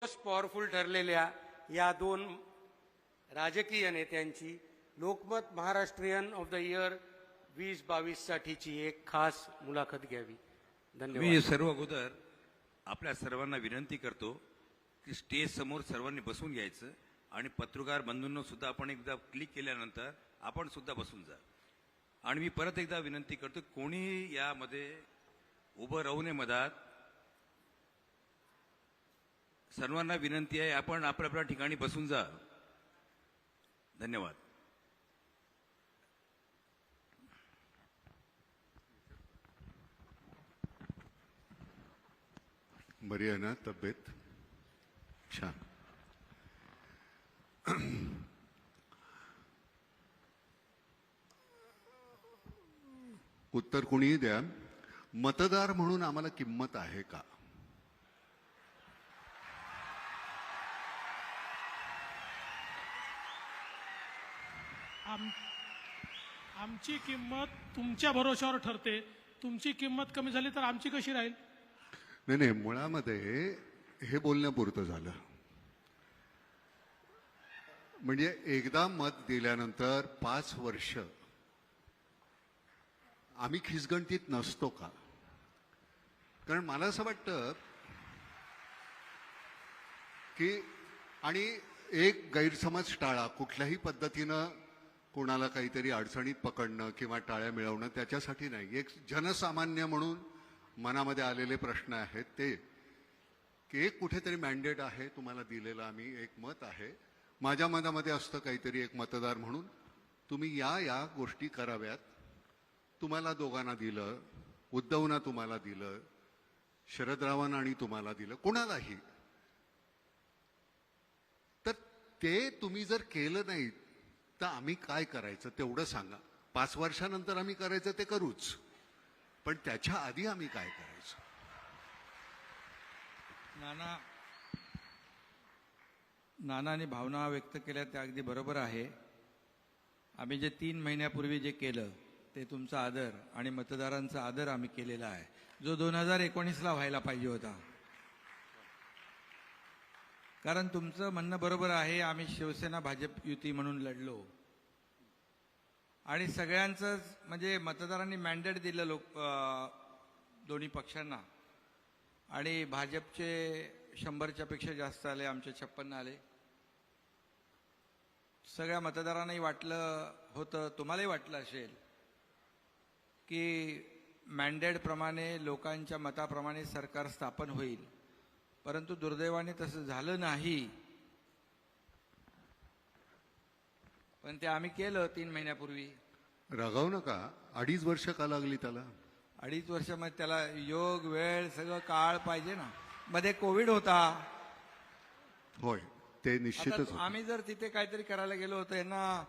Most powerful ठरलेल्या या दोन राजकीय नेत्यांची Lokmat Maharashtrian of the year 2022 साठीची एक खास मुलाखत घ्यावी. धन्यवाद. मी सर्व अगोदर आपल्या सर्वांना विनंती करतो की स्टेज समोर सर्वांनी बसून घ्यायचं आणि पत्रकार बंधूंना सुद्धा आपण एकदा क्लिक केल्यानंतर आपण सुद्धा बसून जा. आणि मी परत एकदा विनंती करतो कोणी यामध्ये उभं राहू नये मधात. सर्वांना विनंती आहे आपण आपल्या ठिकाणी बसून जा. धन्यवाद. बरी आहे ना तब्येत? छान. उत्तर कोणीही द्या. मतदार म्हणून आम्हाला किंमत आहे का? आमची किंमत तुमच्या भरोशावर ठरते. तुमची किंमत कमी झाली तर आमची कशी राहील? नाही नाही, मुळामध्ये हे बोलण्यापुरतं झालं. म्हणजे एकदा मत दिल्यानंतर 5 वर्ष आम्ही खिसगणतीत नसतो का? कारण मला असं वाटतं की आणि एक गैरसमज टाळा. कुठल्याही पद्धतीनं कोणाला काहीतरी अडचणीत पकडणं किंवा टाळ्या मिळवणं त्याच्यासाठी नाही. एक जनसामान्य म्हणून मनामध्ये आलेले प्रश्न आहेत ते की एक कुठेतरी मॅन्डेट आहे तुम्हाला दिलेलं, आम्ही एक मत आहे. माझ्या मनामध्ये असतं काहीतरी एक मतदार म्हणून तुम्ही या गोष्टी कराव्यात. तुम्हाला दोघांना दिलं, उद्धवना तुम्हाला दिलं, शरदरावांना आणि तुम्हाला दिलं, कोणालाही. तर ते तुम्ही जर केलं नाही तर आम्ही काय करायचं तेवढं सांगा. 5 वर्षानंतर आम्ही करायचं ते करूच, पण त्याच्या आधी आम्ही काय करायचं? नानाने भावना व्यक्त केल्या त्या अगदी बरोबर आहे. आम्ही जे 3 महिन्यापूर्वी जे केलं ते तुमचा आदर आणि मतदारांचा आदर आम्ही केलेला आहे, जो 2019ला व्हायला पाहिजे होता. कारण तुमचं म्हणणं बरोबर आहे. आम्ही शिवसेना भाजप युती म्हणून लढलो आणि सगळ्यांचं म्हणजे मतदारांनी मॅन्डेट दिलं दोन्ही पक्षांना. आणि भाजपचे 100च्या पेक्षा जास्त आले, आमचे 56 आले. सगळ्या मतदारांनाही वाटलं होतं, तुम्हालाही वाटलं असेल की मॅन्डेट प्रमाणे लोकांच्या मताप्रमाणे सरकार स्थापन होईल. परंतु दुर्दैवाने तसं झालं नाही. पण ते आम्ही केलं 3 महिन्यापूर्वी. रागावू नका. 2.5 वर्ष का लागली त्याला? 2.5 वर्षामध्ये त्याला योग वेळ सगळं काळ पाहिजे ना. मध्ये कोविड होता. होय, ते निश्चितच होतं. आम्ही जर तिथे काहीतरी करायला गेलो होतो, यांना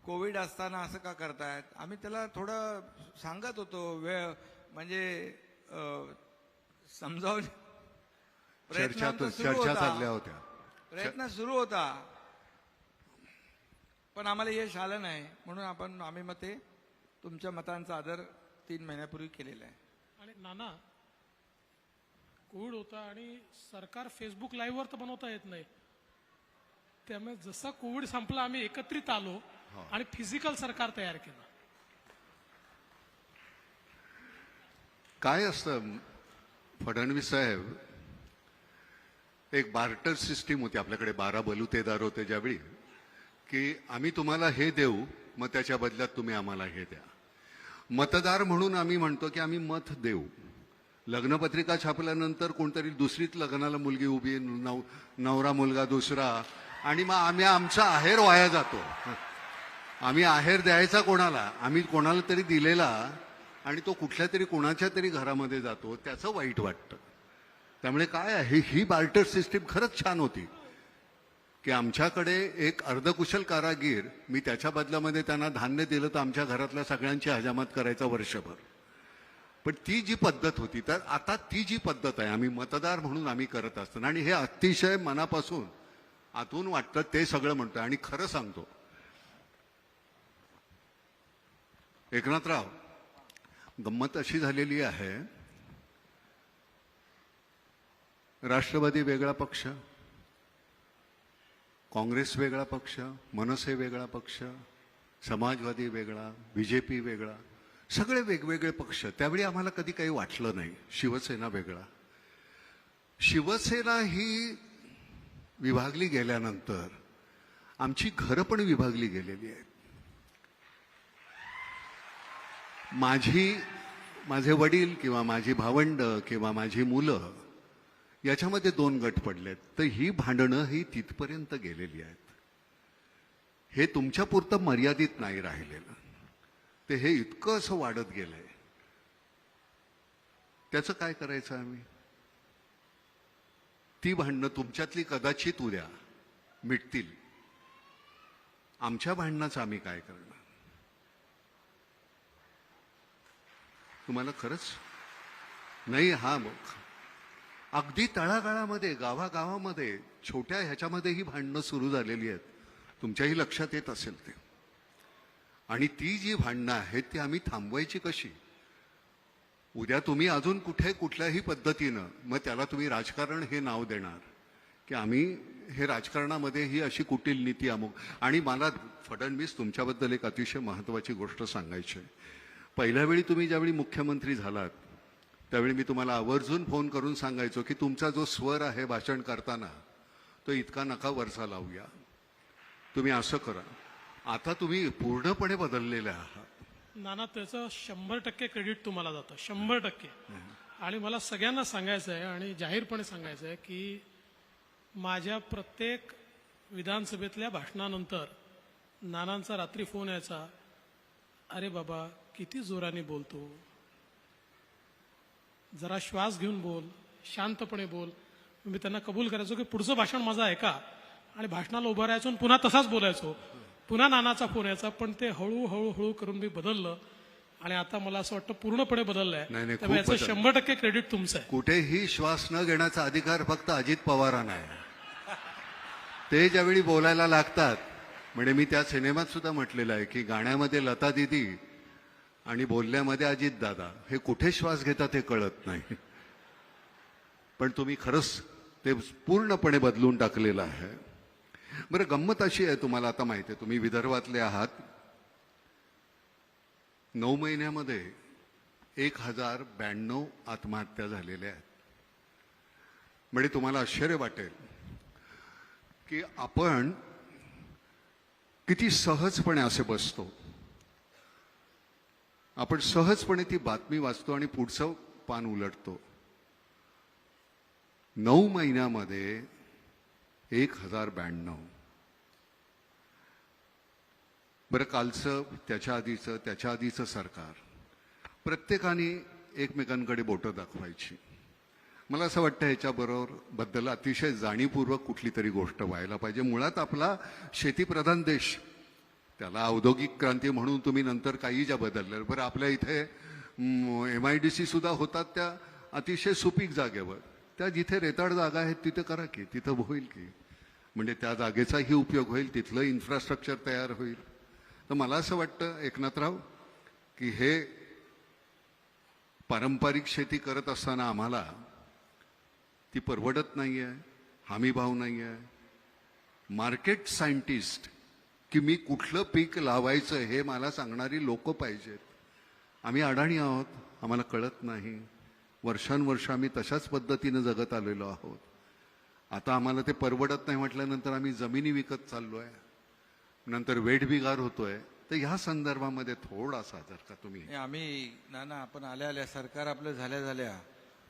कोविड असताना असं का करतायत, आम्ही त्याला थोडं सांगत होतो. वेळ म्हणजे समजावून चर्चा चालल्या होत्या. प्रयत्न सुरू होता, पण आम्हाला यश आलं नाही. म्हणून आम्ही मग ते तुमच्या मतांचा आदर 3 महिन्यापूर्वी केलेला आहे. आणि नाना, कोविड होता आणि सरकार फेसबुक लाईव्हवर तर बनवता येत नाही. त्यामुळे जसा कोविड संपला आम्ही एकत्रित आलो आणि फिजिकल सरकार तयार केलं. काय असतं फडणवीस साहेब, एक बार्टर सिस्टीम होती आपल्याकडे. 12 बलुतेदार होते ज्यावेळी, की आम्ही तुम्हाला हे देऊ, मग त्याच्या बदल्यात तुम्ही आम्हाला हे द्या. मतदार म्हणून आम्ही म्हणतो की आम्ही मत देऊ. लग्नपत्रिका छापल्यानंतर कोणतरी दुसरीच लग्नाला मुलगी उभी, नवरा मुलगा दुसरा, आणि मग आम्ही आमचा आहेर वाया जातो. आम्ही आहेर द्यायचा कोणाला? आम्ही कोणाला तरी दिलेला आणि तो कुठल्या तरी कोणाच्या तरी घरामध्ये जातो, त्याचं वाईट वाटतं. त्यामुळे काय आहे, ही बार्टर सिस्टीम खरंच छान होती की आमच्याकडे एक अर्धकुशल कारागीर, मी त्याच्या बदल्यामध्ये त्यांना धान्य दिलं तर आमच्या घरातल्या सगळ्यांची हजामत करायचा वर्षभर. पण ती जी पद्धत होती, तर आता ती जी पद्धत आहे आम्ही मतदार म्हणून आम्ही करत असताना, आणि हे अतिशय मनापासून आतून वाटतं ते सगळं म्हणतोय. आणि खरं सांगतो एकनाथराव, गंमत अशी झालेली आहे राष्ट्रवादी वेगळा पक्ष, काँग्रेस वेगळा पक्ष, मनसे वेगळा पक्ष, समाजवादी वेगळा, बीजेपी वेगळा, सगळे वेगवेगळे पक्ष. त्यावेळी आम्हाला कधी काही वाटलं नाही. शिवसेना वेगळा. शिवसेना ही विभागली गेल्यानंतर आमची घरं पण विभागली गेलेली आहेत. माझे वडील किंवा माझी भावंड किंवा माझी मुलं याच्यामध्ये 2 गट पडलेत. तर ही भांडणं ही तिथपर्यंत गेलेली आहेत. हे तुमच्यापुरतं मर्यादित नाही राहिलेलं, ते हे इतकं असं वाढत गेलंय. त्याचं काय करायचं आम्ही? ती भांडणं तुमच्यातली कदाचित उद्या मिटतील. आमच्या भांडणाचं आम्ही काय करणार? तुम्हाला खरंच नाही. हा अगदी तळागाळामध्ये, गावागावामध्ये, छोट्या ह्याच्यामध्ये ही भांडणं सुरू झालेली आहेत. तुमच्याही लक्षात येत असेल ते. आणि ती जी भांडणं आहेत ती आम्ही थांबवायची कशी? उद्या तुम्ही अजून कुठल्याही पद्धतीनं मग त्याला तुम्ही राजकारण हे नाव देणार की आम्ही हे राजकारणामध्ये ही अशी कुटील नीती अमुक. आणि मला फडणवीस तुमच्याबद्दल एक अतिशय महत्वाची गोष्ट सांगायची आहे. पहिल्या वेळी तुम्ही ज्यावेळी मुख्यमंत्री झालात त्यावेळी मी तुम्हाला आवर्जून फोन करून सांगायचो की तुमचा जो स्वर आहे भाषण करताना तो इतका नका वरचा लावूया, तुम्ही असं करा. आता तुम्ही पूर्णपणे बदललेले आहात. नाना, त्याचं 100% क्रेडिट तुम्हाला जातं, 100%. आणि मला सगळ्यांना सांगायचं आहे आणि जाहीरपणे सांगायचं आहे की माझ्या प्रत्येक विधानसभेतल्या भाषणानंतर नानांचा रात्री फोन यायचा, अरे बाबा किती जोराने बोलतो, जरा श्वास घेऊन बोल, शांतपणे बोल. मी त्यांना कबूल करायचो की पुढचं भाषण माझं ऐका आणि भाषणाला उभं राहायचो आणि पुन्हा तसाच बोलायचो. पुन्हा नानाचा फोन यायचा. पण ते हळूहळू करून मी बदललं आणि आता मला असं वाटतं पूर्णपणे बदललंय. नाही, त्यामुळे खूप याचं 100% क्रेडिट तुमचं आहे. कुठेही श्वास न घेण्याचा अधिकार फक्त अजित पवारांना आहे. ते ज्यावेळी बोलायला लागतात, म्हणजे मी त्या सिनेमात सुद्धा म्हटलेलं आहे की गाण्यामध्ये लता दिदी आणि बोलण्यामध्ये अजित दादा, हे कुठे श्वास घेतात हे कळत नाही. पण तुम्ही खरंच ते पूर्णपणे बदलून टाकलेलं आहे. बरं, गंमत अशी आहे, तुम्हाला आता माहिती आहे, तुम्ही विदर्भातले आहात. 9 महिन्यामध्ये 1092 आत्महत्या झालेल्या आहेत. म्हणजे तुम्हाला आश्चर्य वाटेल की आपण किती सहजपणे असे बसतो. आपण सहजपणे ती बातमी वाचतो आणि पुढचं पान उलटतो. 9 महिन्यामध्ये 1092. बरं, कालचं, त्याच्या आधीचं सरकार प्रत्येकाने एकमेकांकडे बोटं दाखवायची. मला असं वाटतं ह्याच्याबद्दल अतिशय जाणीवपूर्वक कुठली तरी गोष्ट व्हायला पाहिजे. मुळात आपला शेतीप्रधान देश, त्याला औद्योगिक क्रांती म्हणून तुम्ही नंतर काही ज्या बदलल्या. बरं, आपल्या इथे MIDC सुद्धा होतात त्या अतिशय सुपीक जागेवर. त्या जिथे रेताड जागा आहेत तिथे करा की, तिथं होईल की, म्हणजे त्या जागेचाही उपयोग होईल, तिथलं इन्फ्रास्ट्रक्चर तयार होईल. तर मला असं वाटतं एकनाथराव की हे पारंपरिक शेती करत असताना आम्हाला ती परवडत नाही आहे, हमी भाव नाही आहे. मार्केट सायंटिस्ट की मी कुठलं पीक लावायचं हे मला सांगणारी लोक पाहिजेत. आम्ही अडाणी आहोत, आम्हाला कळत नाही. वर्षानुवर्ष आम्ही तशाच पद्धतीनं जगत आलेलो आहोत. आता आम्हाला ते परवडत नाही म्हटल्यानंतर आम्ही जमिनी विकत चाललोय, नंतर वेठबिगार होतोय. तर ह्या संदर्भामध्ये थोडासा जर का तुम्ही आम्ही नाना, आपण आल्या सरकार आपलं झाल्या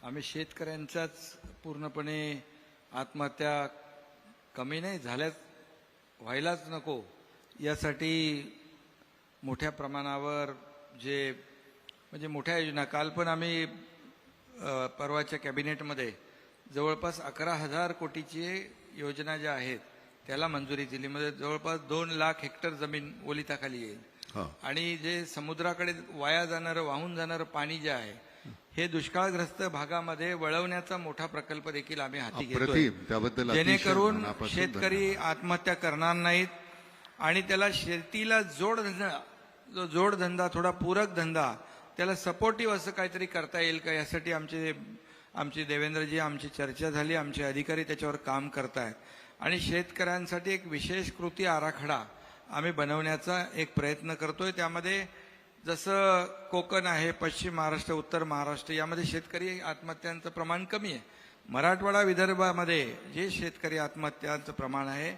आम्ही शेतकऱ्यांचाच पूर्णपणे आत्महत्या कमी नाही झाल्याच, व्हायलाच नको यासाठी मोठ्या प्रमाणावर म्हणजे मोठ्या योजना, काल पण आम्ही परवाच्या कॅबिनेटमध्ये जवळपास 11,000 कोटीची योजना ज्या आहेत त्याला मंजुरी दिली. म्हणजे जवळपास 2 लाख हेक्टर जमीन ओलिताखाली येईल. आणि जे समुद्राकडे वाहून जाणारं पाणी जे आहे हे दुष्काळग्रस्त भागामध्ये वळवण्याचा मोठा प्रकल्प देखील आम्ही हाती घेतोय, त्याबद्दल जेणेकरून शेतकरी आत्महत्या करणार नाहीत आणि त्याला शेतीला जोडधंदा थोडा पूरक धंदा त्याला सपोर्टिव्ह असं काहीतरी करता येईल का, यासाठी आमचे आमची देवेंद्रजी आमची चर्चा झाली, आमचे अधिकारी त्याच्यावर काम करतायत आणि शेतकऱ्यांसाठी एक विशेष कृती आराखडा आम्ही बनवण्याचा एक प्रयत्न करतोय. त्यामध्ये जसं कोकण आहे, पश्चिम महाराष्ट्र, उत्तर महाराष्ट्र यामध्ये शेतकरी आत्महत्यांचं प्रमाण कमी आहे. मराठवाडा विदर्भामध्ये जे शेतकरी आत्महत्यांचं प्रमाण आहे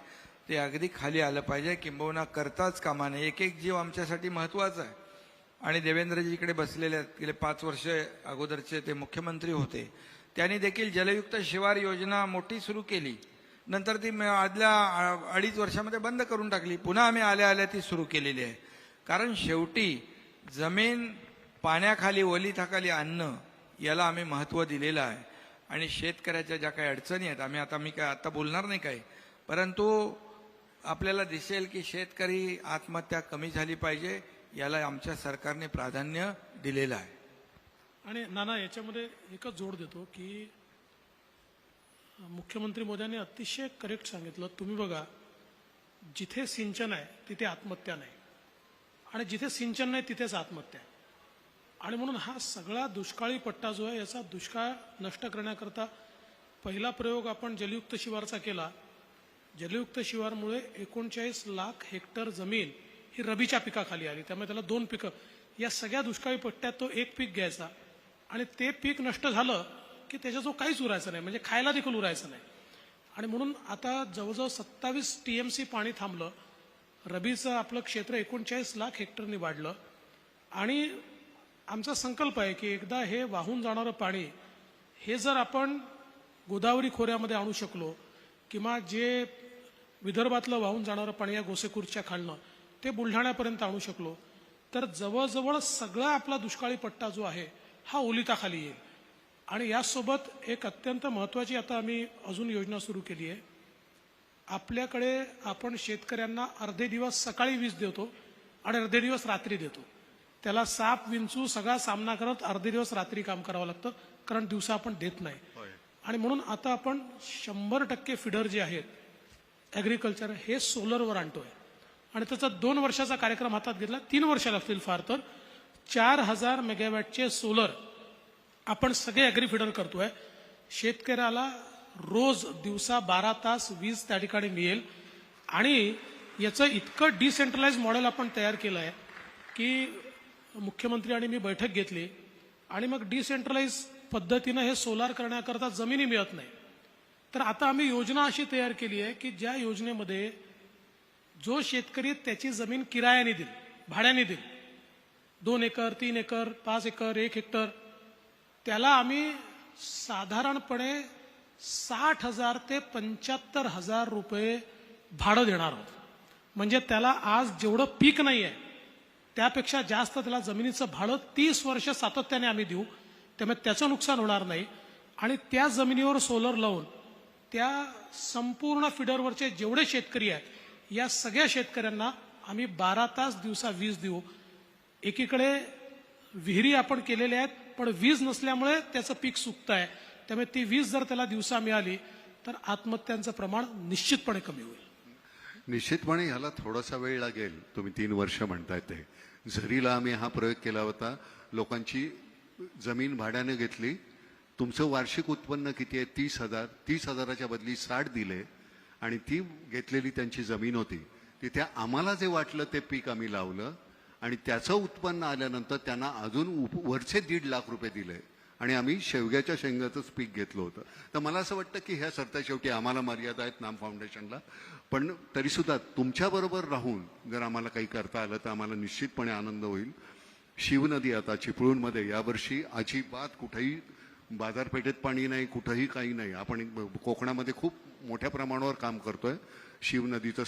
ते अगदी खाली आलं पाहिजे, किंबहुना करताच कामा नये. एक एक जीव आमच्यासाठी महत्त्वाचा आहे. आणि देवेंद्रजी इकडे बसलेले आहेत, गेले 5 वर्ष अगोदरचे ते मुख्यमंत्री होते. त्यांनी देखील जलयुक्त शिवार योजना मोठी सुरू केली, नंतर ती आदल्या 2.5 वर्षामध्ये बंद करून टाकली. पुन्हा आम्ही आल्या आल्या ती सुरू केलेली आहे. कारण शेवटी जमीन पाण्याखाली ओलिताखाली आणणं याला आम्ही महत्त्व दिलेलं आहे. आणि शेतकऱ्याच्या ज्या काही अडचणी आहेत, मी काय आता बोलणार नाही काही, परंतु आपल्याला दिसेल की शेतकरी आत्महत्या कमी झाली पाहिजे, याला आमच्या सरकारने प्राधान्य दिलेलं आहे. आणि नाना याच्यामध्ये एकच जोड देतो की मुख्यमंत्री मोदयांनी अतिशय करेक्ट सांगितलं. तुम्ही बघा, जिथे सिंचन आहे तिथे आत्महत्या नाही, आणि जिथे सिंचन नाही तिथेच आत्महत्या आहे. आणि म्हणून हा सगळा दुष्काळी पट्टा जो आहे याचा दुष्काळ नष्ट करण्याकरता पहिला प्रयोग आपण जलयुक्त शिवारचा केला. जलयुक्त शिवारमुळे 39 लाख हेक्टर जमीन ही रबीच्या पिकाखाली आली. त्यामुळे त्याला 2 पिकं, या सगळ्या दुष्काळी पट्ट्यात तो एक पीक घ्यायचा आणि ते पीक नष्ट झालं की त्याच्याजवळ काहीच उरायचं नाही, म्हणजे खायला देखील उरायचं नाही. आणि म्हणून आता जवळजवळ 27 TMC पाणी थांबलं. रबीचं आपलं क्षेत्र 39 लाख हेक्टरनी वाढलं. आणि आमचा संकल्प आहे की एकदा हे वाहून जाणारं पाणी हे जर आपण गोदावरी खोऱ्यामध्ये आणू शकलो, किंवा जे विदर्भातलं वाहून जाणारं पाणी या गोसेखुर्दच्या खालनं ते बुलढाण्यापर्यंत आणू शकलो, तर जवळजवळ सगळा आपला दुष्काळी पट्टा जो आहे हा ओलिताखाली येईल. आणि यासोबत एक अत्यंत महत्त्वाची आता आम्ही अजून योजना सुरू केली आहे. आपल्याकडे आपण शेतकऱ्यांना अर्धे दिवस सकाळी वीज देतो आणि अर्धे दिवस रात्री देतो. त्याला साप विंचू सगळा सामना करत अर्धे दिवस रात्री काम करावं लागतं, कारण दिवसा आपण देत नाही. आणि म्हणून आता आपण 100% फिडर जे आहेत ॲग्रिकल्चर हे सोलरवर आणतोय. आणि त्याचा 2 वर्षाचा कार्यक्रम हातात घेतला. 3 वर्ष लागतील फार तर. 4000 मेगावॅटचे सोलर आपण सगळे ॲग्री फिडर करतोय. शेतकऱ्याला रोज दिवसा 12 तास वीज त्या ठिकाणी मिळेल. आणि याचं इतकं डिसेंट्रलाइज मॉडेल आपण तयार केलं आहे की मुख्यमंत्री आणि मी बैठक घेतली, आणि मग डिसेंट्रलाइज पद्धतीनं हे सोलार करण्याकरता जमिनी मिळत नाही. तर आता आम्ही योजना अशी तयार केली आहे की ज्या योजनेमध्ये जो शेतकरी त्याची जमीन किरायाने देईल, भाड्याने देईल, 2 एकर 3 एकर 5 एकर 1 हेक्टर, त्याला आम्ही साधारणपणे 60,000 ते 75,000 रुपये भाडं देणार आहोत. म्हणजे त्याला आज जेवढं पीक नाही आहे त्यापेक्षा जास्त त्याला जमिनीचं भाडं 30 वर्ष सातत्याने आम्ही देऊ. त्यामुळे त्याचं नुकसान होणार नाही. आणि त्या जमिनीवर सोलर लावून त्या संपूर्ण फिडरवरचे जेवढे शेतकरी आहेत या सगळ्या शेतकऱ्यांना आम्ही 12 तास दिवसा वीज देऊ. एकीकडे विहिरी आपण केलेल्या आहेत, पण वीज नसल्यामुळे त्याचं पीक सुकतं आहे. त्यामुळे ती वीज जर त्याला दिवसा मिळाली तर आत्महत्यांचं प्रमाण निश्चितपणे कमी होईल. निश्चितपणे ह्याला थोडासा वेळ लागेल. तुम्ही 3 वर्ष म्हणताय ते. झरीला आम्ही हा प्रयोग केला होता. लोकांची जमीन भाड्याने घेतली. तुमचं वार्षिक उत्पन्न किती आहे? 30,000. 30,000च्या बदली 60 दिले आणि ती घेतलेली त्यांची जमीन होती. तिथे आम्हाला जे वाटलं ते पीक आम्ही लावलं आणि त्याचं उत्पन्न आल्यानंतर त्यांना अजून वरचे 1.5 लाख रुपये दिले आणि आम्ही शेवग्याच्या शेंगाचंच पीक घेतलं होतं. तर मला असं वाटतं की ह्या सरता शेवटी आम्हाला मर्यादा आहेत नाम फाउंडेशनला, पण तरीसुद्धा तुमच्याबरोबर राहून जर आम्हाला काही करता आलं तर आम्हाला निश्चितपणे आनंद होईल. शिवनदी आता चिपळूणमध्ये यावर्षी अजिबात कुठेही बाजारपेठेत पाणी नाही, कुठंही काही नाही. आपण कोकणामध्ये खूप मोठ्या प्रमाणावर काम करतोय. शिवनदीचं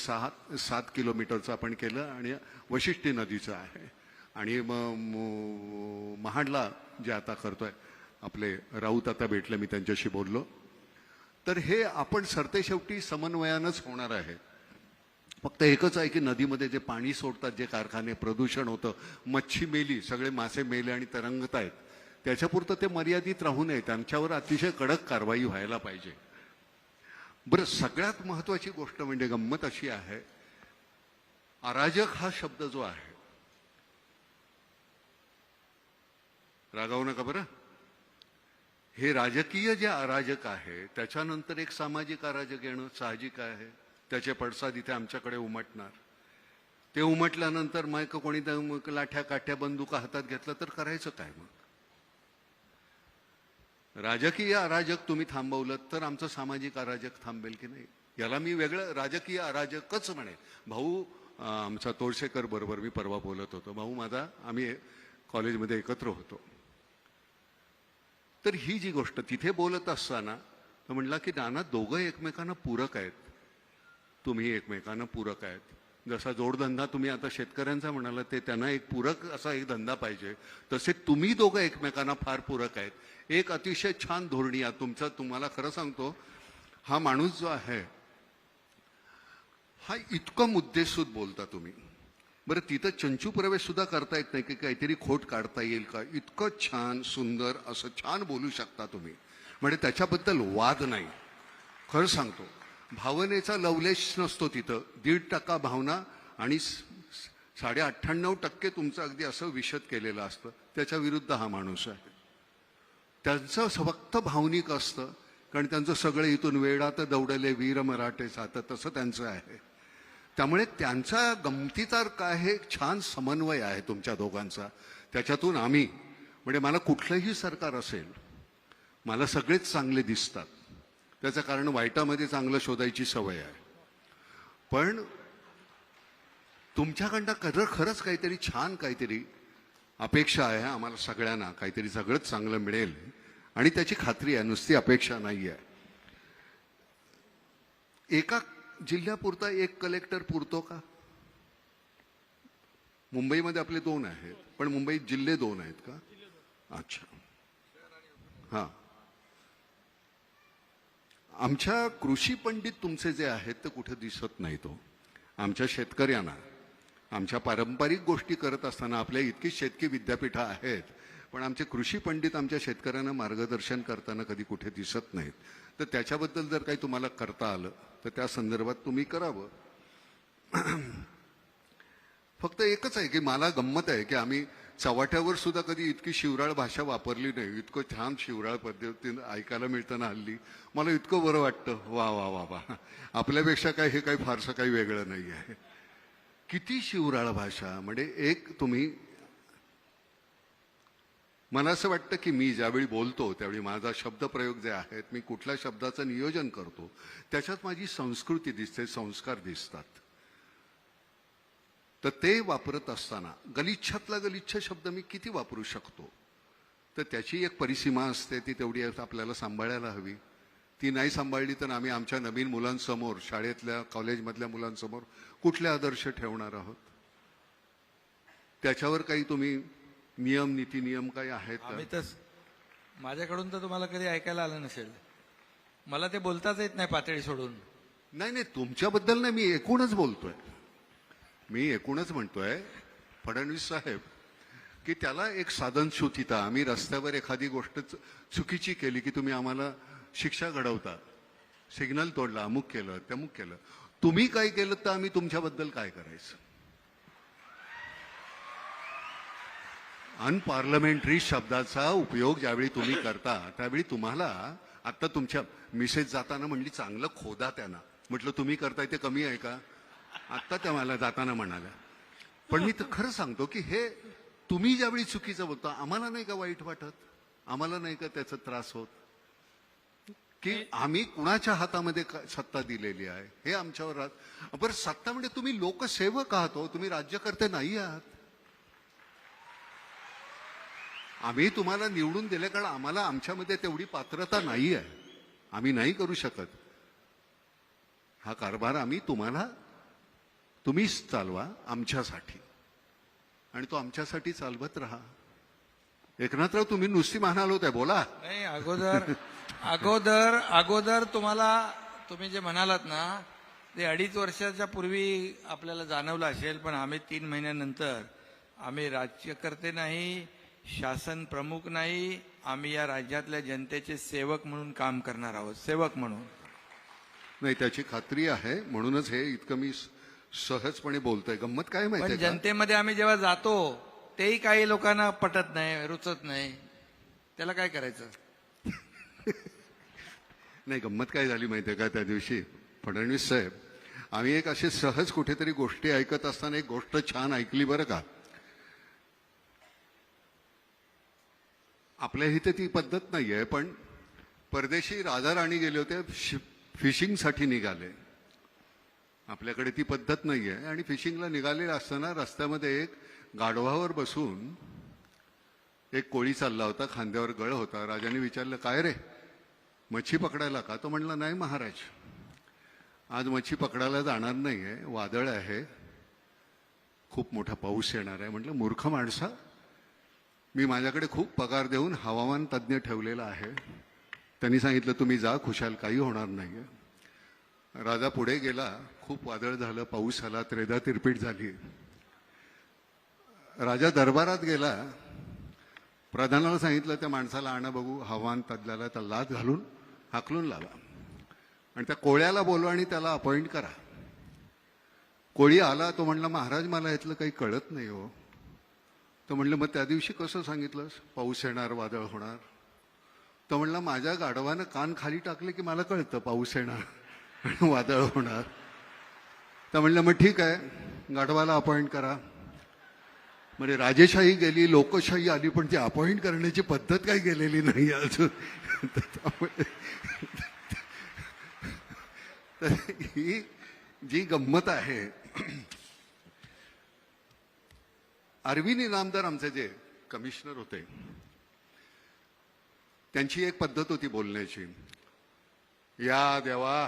7 किलोमीटरचं आपण केलं आणि वशिष्ठी नदीचं आहे. आणि महाडला जे आता करतोय आपले राऊत आता भेटले, मी त्यांच्याशी बोललो. तर हे आपण सरतेशेवटी समन्वयानंच होणार आहे. फक्त एकच आहे की नदीमध्ये जे पाणी सोडतात, जे कारखाने, प्रदूषण होतं, मच्छी मेली, सगळे मासे मेले आणि तरंगत आहेत, त्याच्यापुरतं ते मर्यादित राहू नये. त्यांच्यावर अतिशय कडक कारवाई व्हायला पाहिजे. बरं, सगळ्यात महत्वाची गोष्ट म्हणजे गंमत अशी आहे, अराजक हा शब्द जो आहे, रागावू नका बरं, हे राजकीय जे अराजक आहे त्याच्यानंतर एक सामाजिक अराजक येणं साहजिक आहे. त्याचे पडसाद इथे आमच्याकडे उमटणार. ते उमटल्यानंतर मग कोणी लाठ्या काठ्या बंदुका हातात घेतला तर करायचं काय मग? राजकीय अराजक तुम्ही थांबवलं तर आमचं सामाजिक अराजक थांबेल की नाही? याला मी वेगळं राजकीय अराजकच म्हणेल. भाऊ आमचा तोडशेकर बरोबर मी परवा बोलत होतो. भाऊ माझा आम्ही कॉलेजमध्ये एकत्र होतो. तर ही जी गोष्ट तिथे बोलत असताना तो म्हणला की नाना दोघं एकमेकांना पूरक आहेत. तुम्ही एकमेकांना पूरक आहेत. जसा जोडधंदा तुम्ही आता शेतकऱ्यांचा म्हणाला ते त्यांना एक पूरक असा एक धंदा पाहिजे, तसे तुम्ही दोघं एकमेकांना फार पूरक आहेत. एक अतिशय छान धोरणी आहे तुमचं. तुम्हाला खरं सांगतो, हा माणूस जो आहे हा इतकं मुद्देसूद बोलता तुम्ही. बरं तिथं चंचू प्रवेश सुद्धा करता येत नाही की काहीतरी खोट काढता येईल का? इतकं छान सुंदर असं छान बोलू शकता तुम्ही. म्हणजे त्याच्याबद्दल वाद नाही. खरं सांगतो, भावनेचा लवलेश नसतो तिथं. 1.5% भावना आणि 98.5% तुमचं अगदी असं विशद केलेलं असतं. त्याच्या विरुद्ध हा माणूस आहे. त्यांचं फक्त भावनिक असतं, कारण त्यांचं सगळं इथून वेडात दौडले वीर मराठे सात तसं त्यांचं आहे. त्यामुळे त्यांचा गमतीदार काय हे छान समन्वय आहे तुमच्या दोघांचा. त्याच्यातून आम्ही म्हणजे मला कुठलंही सरकार असेल मला सगळेच चांगले दिसतात. त्याचं कारण वाईटामध्ये चांगलं शोधायची सवय आहे. पण तुमच्याकडनं खरंच काहीतरी छान काहीतरी अपेक्षा आहे. आम्हाला सगळ्यांना काहीतरी सगळंच चांगलं मिळेल आणि त्याची खात्री आहे. नुसती अपेक्षा नाही आहे. एका जिल्ह्यापुरता एक कलेक्टर पुरतो का? मुंबईमध्ये आपले 2 आहेत, पण मुंबईत जिल्हे 2 आहेत का? अच्छा. हा, आमच्या कृषी पंडित तुमचे जे आहेत ते कुठे दिसत नाही. तो आमच्या शेतकऱ्यांना आमच्या पारंपरिक गोष्टी करत असताना आपल्या इतकी शेतकी विद्यापीठं आहेत, पण आमचे कृषी पंडित आमच्या शेतकऱ्यांना मार्गदर्शन करताना कधी कुठे दिसत नाहीत. तर त्याच्याबद्दल जर काही तुम्हाला करता आलं तर त्या संदर्भात तुम्ही करावं. फक्त एकच आहे की मला गंमत आहे की आम्ही चव्हाट्यावर सुद्धा कधी इतकी शिवराळ भाषा वापरली नाही. इतकं छान शिवराळ पद्धतीनं ऐकायला मिळताना हल्ली मला इतकं बरं वाटतं. वा वा वा वा, आपल्यापेक्षा काय हे काही फारसं काही वेगळं नाही आहे. किती शिवराळ भाषा. म्हणजे एक तुम्ही, मला असं वाटतं की मी ज्यावेळी बोलतो त्यावेळी माझा शब्दप्रयोग जे आहेत, मी कुठल्या शब्दाचं नियोजन करतो त्याच्यात माझी संस्कृती दिसते, संस्कार दिसतात. तर ते वापरत असताना गलिच्छातला गलिच्छ शब्द मी किती वापरू शकतो? तर त्याची एक परिसीमा असते. ती तेवढी आपल्याला सांभाळायला हवी. ती नाही सांभाळली तर आम्ही आमच्या नवीन मुलांसमोर, शाळेतल्या कॉलेजमधल्या मुलांसमोर कुठले आदर्श ठेवणार आहोत? त्याच्यावर काही तुम्ही नियम नीती नियम काही आहेत का? आम्ही तर माझ्याकडून तर तुम्हाला कधी ऐकायला आलं नसेल. मला ते बोलताच येत नाही पातळी सोडून. नाही नाही, तुमच्याबद्दल नाही, मी एकूणच बोलतोय. मी एकूणच म्हणतोय फडणवीस साहेब की त्याला एक साधनशुद्धता. आम्ही रस्त्यावर एखादी गोष्ट चुकीची केली की तुम्ही आम्हाला शिक्षा घडवता. सिग्नल तोडला, अमुक केलं, तमुक केलं. तुम्ही काय केलं तर आम्ही तुमच्याबद्दल काय करायचं? अनपार्लमेंटरी शब्दाचा उपयोग ज्यावेळी तुम्ही करता त्यावेळी तुम्हाला, आता तुमच्या मिसेस जाताना म्हणली चांगलं खोदा त्यांना. म्हटलं तुम्ही करताय ते कमी आहे का? आत्ता त्या मला जाताना म्हणाल्या. पण मी तर खरं सांगतो की हे तुम्ही ज्यावेळी चुकीचं बोलता आम्हाला नाही का वाईट वाटत? आम्हाला नाही का त्याचा त्रास होत की आम्ही कुणाच्या हातामध्ये सत्ता दिलेली आहे हे आमच्यावर? बरं, सत्ता म्हणजे तुम्ही लोकसेवक आहात हो, तुम्ही राज्यकर्ते नाही आहात. आम्ही तुम्हाला निवडून दिले कारण आम्हाला आमच्यामध्ये तेवढी पात्रता नाही आहे. आम्ही नाही करू शकत हा कारभार. आम्ही तुम्हीच चालवा आमच्यासाठी, आणि तो आमच्यासाठी चालवत राहा. एकनाथराव तुम्ही नुसती म्हणाल होत्या, बोला. नाही, अगोदर तुम्ही जे म्हणालात ना ते 2.5 वर्षाच्या पूर्वी आपल्याला जाणवलं असेल. पण आम्ही 3 महिन्यानंतर, आम्ही राज्यकर्ते नाही, शासन प्रमुख नाही, आम्ही या राज्यातल्या जनतेचे सेवक म्हणून काम करणार आहोत. सेवक म्हणून. नाही, त्याची खात्री आहे. म्हणूनच हे इतकं मी सहजपणे बोलतोय. गंमत काय पण माहितीये का? जनतेमध्ये आम्ही जेव्हा जातो तेही काही लोकांना पटत नाही, रुचत नाही. त्याला काय करायचं? नाही, गंमत काय झाली माहिती आहे का त्या दिवशी फडणवीस साहेब, आम्ही एक असे सहज कुठेतरी गोष्टी ऐकत असताना एक गोष्ट छान ऐकली बरं का. आपल्या इथे ती पद्धत नाहीये, पण परदेशी राजा राणी गेले होते, फिशिंगसाठी निघाले. आपल्याकडे ती पद्धत नाहीये. आणि फिशिंगला निघाले असताना रस्त्यामध्ये एक गाढवावर बसून एक कोळी चालला होता, खांद्यावर गळ होता. राजाने विचारलं, काय रे, मच्छी पकडायला का? तो म्हणला, नाही महाराज, आज मच्छी पकडायला जाणार नाहीये, वादळ आहे, खूप मोठा पाऊस येणार आहे. म्हटलं, मूर्ख माणसा, मी माझ्याकडे खूप पगार देऊन हवामान तज्ज्ञ ठेवलेला आहे. त्यांनी सांगितलं, तुम्ही जा खुशाल, काही होणार नाहीये. राजा पुढे गेला, खूप वादळ झालं, पाऊस आला, त्रेधा तिरपीट झाली. राजा दरबारात गेला, प्रधानाला सांगितलं, त्या माणसाला आणा बघू, हवामान तज्ज्ञाला त्या लाच घालून हाकलून लावा आणि त्या कोळ्याला बोलवा आणि त्याला अपॉइंट करा. कोळी आला, तो म्हणला, महाराज मला यातलं काही कळत नाही हो. तो म्हणलं, मग त्या दिवशी कसं सांगितलंस पाऊस येणार, वादळ होणार? तो म्हणला, माझ्या गाढवानं कान खाली टाकले की मला कळतं पाऊस येणार आणि वादळ होणार. तर म्हणलं, मग ठीक आहे, गाढवाला अपॉइंट करा. म्हणजे राजेशाही गेली, लोकशाही आली, पण ती अपॉइंट करण्याची पद्धत काही गेलेली नाही अजून. तर ही जी गंमत आहे, अरविंद इनामदार आमचे जे कमिशनर होते, त्यांची एक पद्धत होती बोलण्याची. या देवा,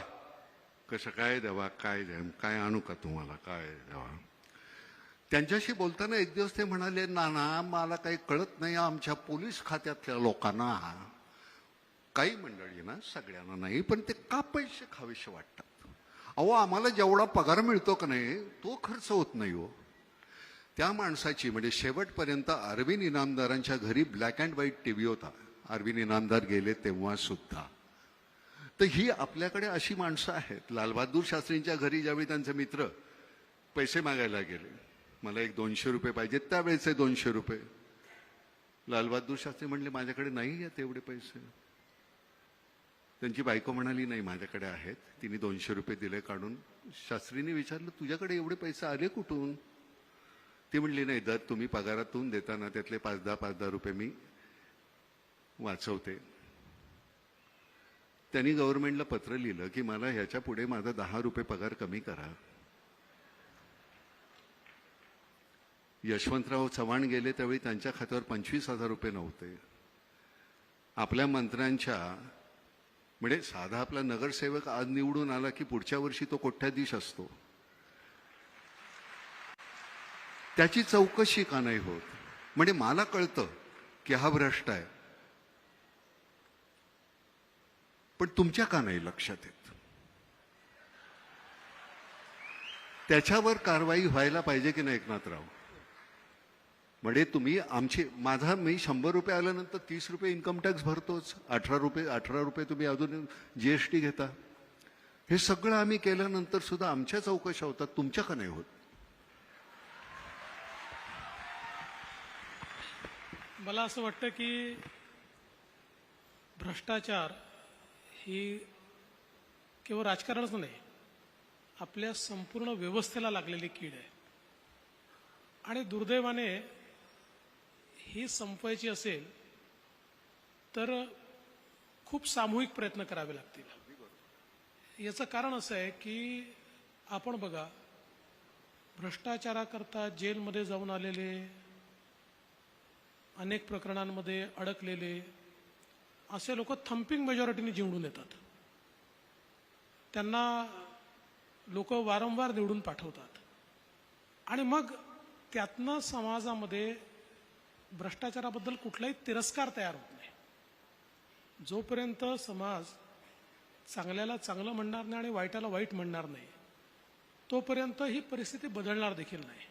कसं काय देवा, काय आणू का तुम्हाला, काय देवा. त्यांच्याशी बोलताना एक दिवस ते म्हणाले, ना मला काही कळत नाही, आमच्या पोलीस खात्यातल्या लोकांना, काही मंडळी ना, सगळ्यांना नाही, पण ते का पैसे खावेसे वाटतात. अहो, आम्हाला जेवढा पगार मिळतो का नाही, तो खर्च होत नाही हो. त्या माणसाची, म्हणजे शेवटपर्यंत अरविंद इनामदारांच्या घरी ब्लॅक अँड व्हाईट टीव्ही होता, अरविंद इनामदार गेले तेव्हा सुद्धा. तर ही आपल्याकडे अशी माणसं आहेत. लालबहादूर शास्त्रींच्या घरी ज्यावेळी त्यांचे मित्र पैसे मागायला गेले, मला एक 200 रुपये पाहिजेत, त्यावेळेचे 200 रुपये, लालबहादूर शास्त्री म्हणले, माझ्याकडे नाही आहेत एवढे पैसे. त्यांची बायको म्हणाली, नाही माझ्याकडे आहेत. तिने 200 रुपये दिले काढून. शास्त्रीने विचारलं, तुझ्याकडे एवढे पैसे आले कुठून? ती म्हणली, नाही, दर तुम्ही पगारातून देताना त्यातले 5-10 रुपये मी वाचवते. त्यांनी गव्हर्नमेंटला पत्र लिहिलं की मला ह्याच्या पुढे माझा 10 रुपये पगार कमी करा. यशवंतराव चव्हाण गेले त्यावेळी त्यांच्या खात्यावर 25,000 रुपये नव्हते. आपल्या मंत्र्यांच्या, म्हणजे साधा आपला नगरसेवक आज निवडून आला की पुढच्या वर्षी तो कोट्याधीश असतो, त्याची चौकशी का नाही होत? म्हणजे मला कळतं की हा भ्रष्ट आहे, पण तुमच्या का नाही लक्षात येत? त्याच्यावर कारवाई व्हायला पाहिजे की नाही एकनाथराव? म्हणजे तुम्ही मी 100 रुपये आल्यानंतर 30 रुपये इन्कम टॅक्स भरतोच, 18 रुपये तुम्ही अजून जीएसटी घेता. हे सगळं आम्ही केल्यानंतर सुद्धा आमच्या चौकशा होतात, तुमच्या का नाही होत? मला असं वाटतं की भ्रष्टाचार ही केवळ राजकारणच नाही, आपल्या संपूर्ण व्यवस्थेला लागलेली कीड आहे. आणि दुर्दैवाने ही संपवायची असेल तर खूप सामूहिक प्रयत्न करावे लागतील. याचं कारण असं आहे की आपण बघा, भ्रष्टाचाराकरता जेलमध्ये जाऊन आलेले, अनेक प्रकरणांमध्ये अडकलेले असे लोक थंपिंग मेजॉरिटीने निवडून येतात. त्यांना लोक वारंवार निवडून पाठवतात आणि मग त्यातनं समाजामध्ये भ्रष्टाचाराबद्दल कुठलाही तिरस्कार तयार होत नाही. जोपर्यंत समाज चांगल्याला चांगलं म्हणणार नाही आणि वाईटाला वाईट म्हणणार नाही, तोपर्यंत ही परिस्थिती बदलणार देखील नाही.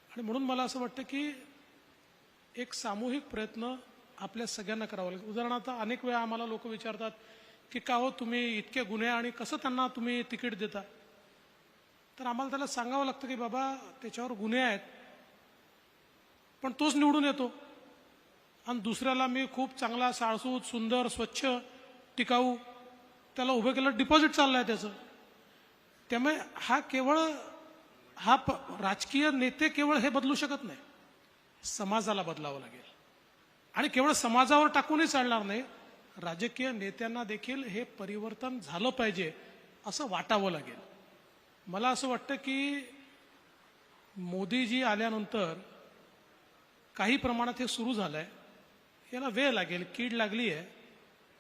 आणि म्हणून मला असं वाटतं की एक सामूहिक प्रयत्न आपल्या सगळ्यांना करावा लागेल. उदाहरणार्थ, अनेक वेळा आम्हाला लोक विचारतात की का हो तुम्ही इतके गुन्हे आणि कसं त्यांना तुम्ही तिकीट देता? तर आम्हाला त्याला सांगावं लागतं की बाबा, त्याच्यावर गुन्हे आहेत, पण तोच निवडून येतो आणि दुसऱ्याला मी खूप चांगला, साळसूत, सुंदर, स्वच्छ, टिकाऊ त्याला उभं केलं, डिपॉझिट चाललंय त्याचं. त्यामुळे राजकीय नेते केवळ हे बदलू शकत नाही, समाजाला बदलावं लागेल. आणि केवळ समाजावर टाकूनही चालणार नाही, राजकीय नेत्यांना देखील हे परिवर्तन झालं पाहिजे असं वाटावं लागेल. मला असं वाटतं की मोदीजी आल्यानंतर काही प्रमाणात हे सुरू झालंय. याला वेळ लागेल, कीड लागली आहे,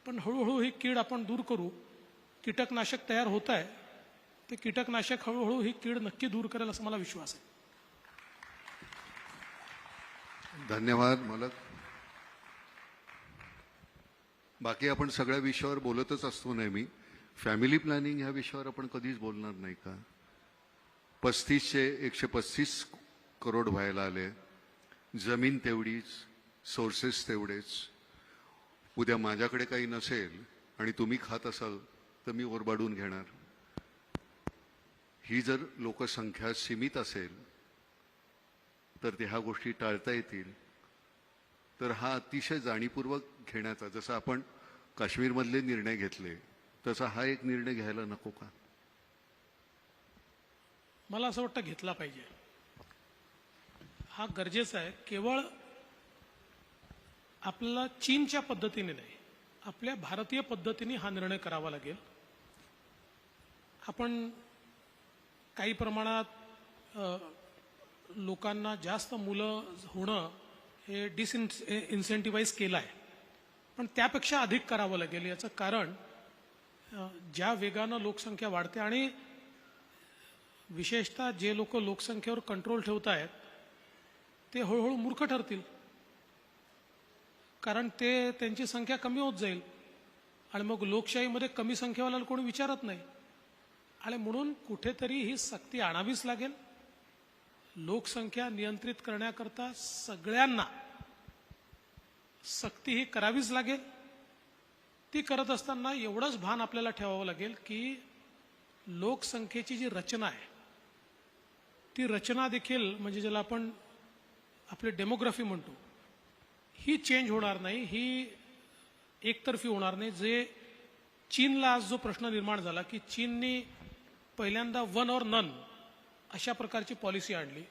पण हळूहळू ही कीड आपण दूर करू. कीटकनाशक तयार होत आहे, ते कीटकनाशक हळूहळू ही कीड नक्की दूर करेल असं मला विश्वास आहे. धन्यवाद मलक. बाकी आपण सगळ्या विषयावर बोलतच असतो नेहमी. फॅमिली प्लॅनिंग ह्या विषयावर आपण कधीच बोलणार नाही का? 135 करोड व्हायला आले, जमीन तेवढीच, सोर्सेस तेवढेच. उद्या माझ्याकडे काही नसेल आणि तुम्ही खात असाल तर मी ओरबाडून घेणार. ही जर लोकसंख्या सीमित असेल तर ह्या गोष्टी टाळता येतील. तर हा अतिशय जाणीवपूर्वक घेण्याचा, जसं आपण काश्मीरमधले निर्णय घेतले तसा हा एक निर्णय घ्यायला नको का? मला असं वाटतं घेतला पाहिजे, हा गरजेचा आहे. केवळ आपल्याला चीनच्या पद्धतीने नाही, आपल्या भारतीय पद्धतीने हा निर्णय करावा लागेल. आपण काही प्रमाणात लोकांना जास्त मुलं होणं हे इन्सेंटिव्हाइज केलं आहे, पण त्यापेक्षा अधिक करावं लागेल. याचं कारण ज्या वेगानं लोकसंख्या वाढते आणि विशेषतः जे लोक लोकसंख्येवर कंट्रोल ठेवत आहेत ते हळूहळू मूर्ख ठरतील, कारण त्यांची संख्या कमी होत जाईल आणि मग लोकशाहीमध्ये कमी संख्येवाल्याला कोणी विचारत नाही. आणि म्हणून कुठेतरी ही सक्ती आणावीच लागेल. लोकसंख्या नियंत्रित करण्याकरता सगळ्यांना सक्ती ही करावीच लागेल. ती करत असताना एवढंच भान आपल्याला ठेवावं लागेल की लोकसंख्येची जी रचना आहे ती रचना देखील, म्हणजे ज्याला आपण आपली डेमोग्राफी म्हणतो, ही चेंज होणार नाही, ही एकतर्फी होणार नाही. जे चीनला आज जो प्रश्न निर्माण झाला की चीननी पहिल्यांदा वन और नन अशा प्रकारची पॉलिसी आणली,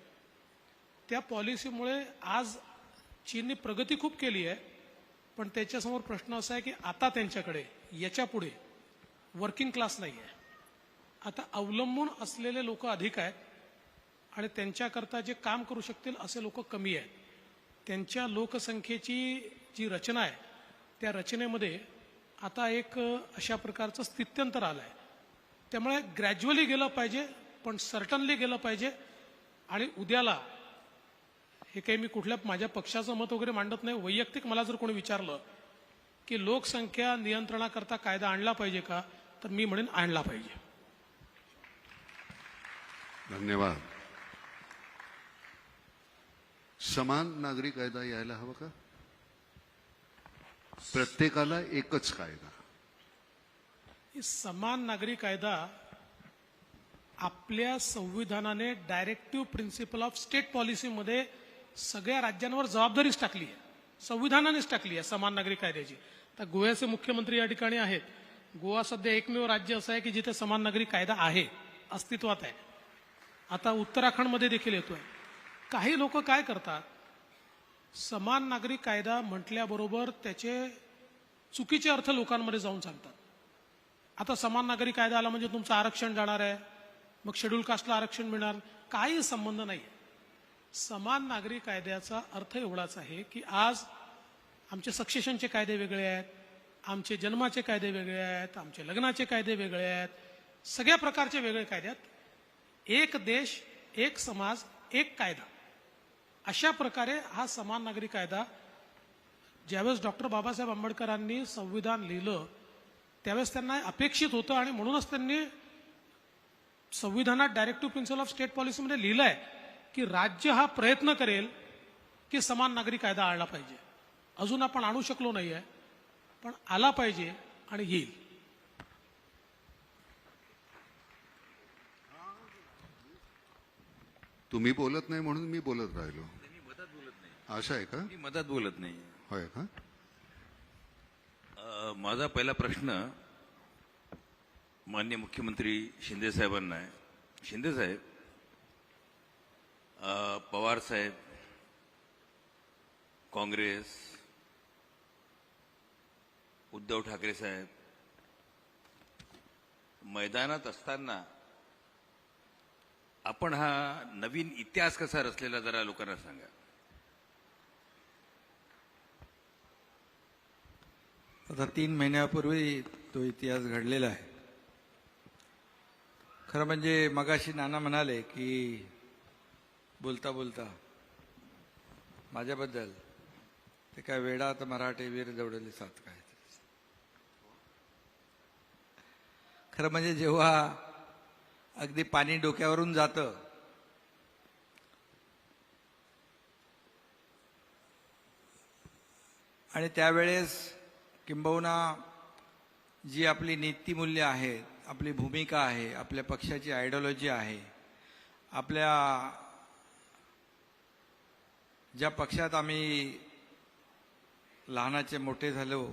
त्या पॉलिसीमुळे आज चीनने प्रगती खूप केली आहे, पण त्याच्यासमोर प्रश्न असा आहे की आता त्यांच्याकडे याच्या पुढे वर्किंग क्लास नाही आहे. आता अवलंबून असलेले लोक अधिक आहेत आणि त्यांच्याकरता जे काम करू शकतील असे लोक कमी आहेत. त्यांच्या लोकसंख्येची जी रचना आहे त्या रचनेमध्ये आता एक अशा प्रकारचं स्थित्यंतर आलं आहे. त्यामुळे ग्रॅज्युअली गेलं पाहिजे, पण सर्टनली गेलं पाहिजे. आणि उद्याला हे काही मी कुठल्या माझ्या पक्षाचं मत वगैरे मांडत नाही, वैयक्तिक मला जर कोणी विचारलं की लोकसंख्या नियंत्रणाकरता कायदा आणला पाहिजे का, तर मी म्हणेन आणला पाहिजे. धन्यवाद. समान नागरी कायदा यायला हवा का? प्रत्येकाला एकच कायदा. समान नागरी कायदा आपल्या संविधानाने डायरेक्टिव्ह प्रिन्सिपल ऑफ स्टेट पॉलिसीमध्ये सगळ्या राज्यांवर जबाबदारीच टाकली आहे, संविधानानेच टाकली आहे समान नागरी कायद्याची. तर गोव्याचे मुख्यमंत्री या ठिकाणी आहेत. गोवा सध्या एकमेव राज्य असं आहे की जिथे समान नागरी कायदा आहे, अस्तित्वात आहे. आता उत्तराखंडमध्ये देखील येतोय. काही लोक काय करतात, समान नागरी कायदा म्हटल्याबरोबर त्याचे चुकीचे अर्थ लोकांमध्ये जाऊन सांगतात. आता समान नागरी कायदा आला म्हणजे तुमचं आरक्षण जाणार आहे, मग शेड्यूल कास्टला आरक्षण मिळणार, काही संबंध नाही. समान नागरी कायद्याचा अर्थ एवढाच आहे की आज आमचे सक्सेशनचे कायदे वेगळे आहेत, आमचे जन्माचे कायदे वेगळे आहेत, आमचे लग्नाचे कायदे वेगळे आहेत, सगळ्या प्रकारचे वेगळे कायदे आहेत. एक देश, एक समाज, एक कायदा, अशा प्रकारे हा समान नागरी कायदा ज्यावेळेस डॉक्टर बाबासाहेब आंबेडकरांनी संविधान लिहिलं त्यावेळेस त्यांना अपेक्षित होतं आणि म्हणूनच त्यांनी संविधानात डायरेक्टिव्ह प्रिन्सिपल ऑफ स्टेट पॉलिसीमध्ये लिहिलंय की राज्य हा प्रयत्न करेल की समान नागरी कायदा आणला पाहिजे. अजून आपण आणू शकलो नाहीये, पण आला पाहिजे आणि येईल. तुम्ही बोलत नाही म्हणून मी बोलत राहिलो. असं आहे का? मी मधात बोलत नाही. होय का? माझा पहिला प्रश्न माननीय मुख्यमंत्री शिंदे साहेबांना आहे. शिंदे साहेब, पवार साहेब, काँग्रेस, उद्धव ठाकरे साहेब मैदानात असताना आपण हा नवीन इतिहास कसा रचलेला जरा लोकांना सांगा. आता 3 महिन्यापूर्वी तो इतिहास घडलेला आहे. खरं म्हणजे मगाशी नाना म्हणाले की बोलता बोलता माझ्याबद्दल ते काय वेडात मराठे वीर जवळले साथ काय. खरं म्हणजे जेव्हा अगदी पाणी डोक्यावरून जातं आणि त्यावेळेस किंबहुना जी आपली नीतिमूल्य आहेत, आपली भूमिका आहे, आपल्या पक्षाची आयडिओलॉजी आहे, आपल्या ज्या पक्षात आम्ही लहानाचे मोठे झालो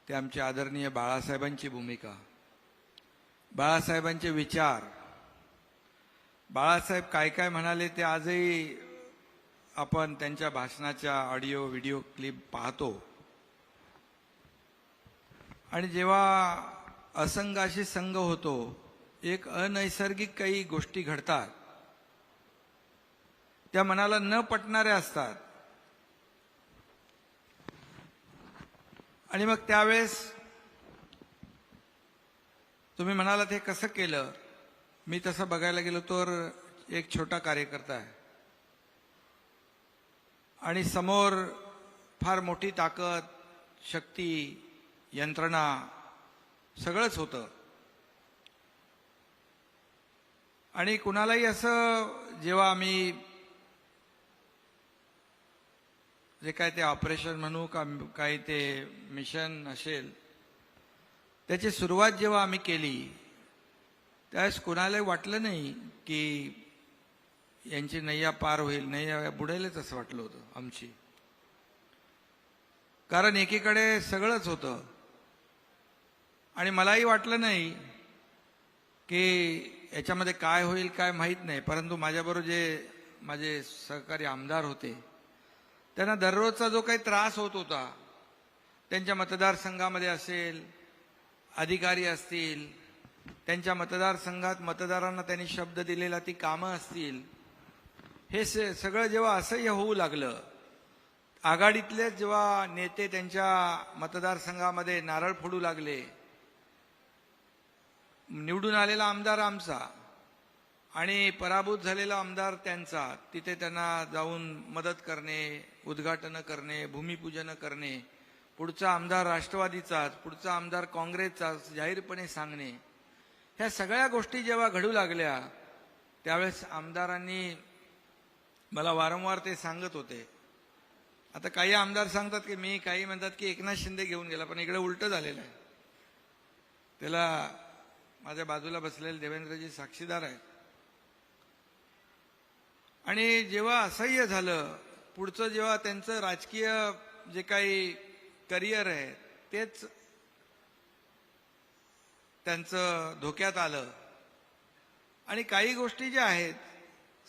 ते आमचे आदरणीय बाळासाहेबांची भूमिका, बाळासाहेबांचे विचार, बाळासाहेब काय काय म्हणाले ते आजही आपण त्यांच्या भाषणाच्या ऑडिओ व्हिडिओ क्लिप पाहतो. आणि जेव्हा असंगाशी संग होतो, एक अनैसर्गिक काही गोष्टी घडतात, त्या मनाला न पटणाऱ्या असतात. आणि मग त्यावेळेस तुम्ही म्हणालात हे कसं केलं. मी तसं बघायला गेलो तर एक छोटा कार्यकर्ता आहे आणि समोर फार मोठी ताकद, शक्ती, यंत्रणा सगळंच होतं. आणि कुणालाही असं जेव्हा आम्ही जे काय ते ऑपरेशन म्हणू का काय ते मिशन असेल त्याची सुरुवात जेव्हा आम्ही केली त्यावेळेस कुणालाही वाटलं नाही की यांची नैया पार होईल, नैया बुडेलच असं वाटलं होतं आमची. कारण एकीकडे सगळंच होतं आणि मलाही वाटलं नाही की याच्यामध्ये काय होईल काय माहीत नाही. परंतु माझ्याबरोबर जे माझे सहकारी आमदार होते त्यांना दररोजचा जो काही त्रास होत होता, त्यांच्या मतदारसंघामध्ये असेल, अधिकारी असतील, त्यांच्या मतदारसंघात मतदारांना त्यांनी शब्द दिलेला ती कामं असतील, हे सगळं जेव्हा असह्य होऊ लागलं, आघाडीतले जेव्हा नेते त्यांच्या मतदारसंघामध्ये नारळ फोडू लागले, निवडून आलेला आमदार आमचा आणि पराभूत झालेला आमदार त्यांचा, तिथे त्यांना जाऊन मदत करणे, उद्घाटन करणे, भूमिपूजन करणे, पुढचा आमदार राष्ट्रवादीचाच, पुढचा आमदार काँग्रेसचाच जाहीरपणे सांगणे, ह्या सगळ्या गोष्टी जेव्हा घडू लागल्या त्यावेळेस आमदारांनी मला वारंवार ते सांगत होते. आता काही आमदार सांगतात की मी, काही म्हणतात की एकनाथ शिंदे घेऊन गेला, पण इकडे उलट झालेलं आहे. त्याला माझ्या बाजूला बसलेले देवेंद्रजी साक्षीदार आहेत. आणि जेव्हा असह्य झालं, पुढचं जेव्हा त्यांचं राजकीय जे काही करिअर आहे तेच त्यांचं धोक्यात आलं. आणि काही गोष्टी ज्या आहेत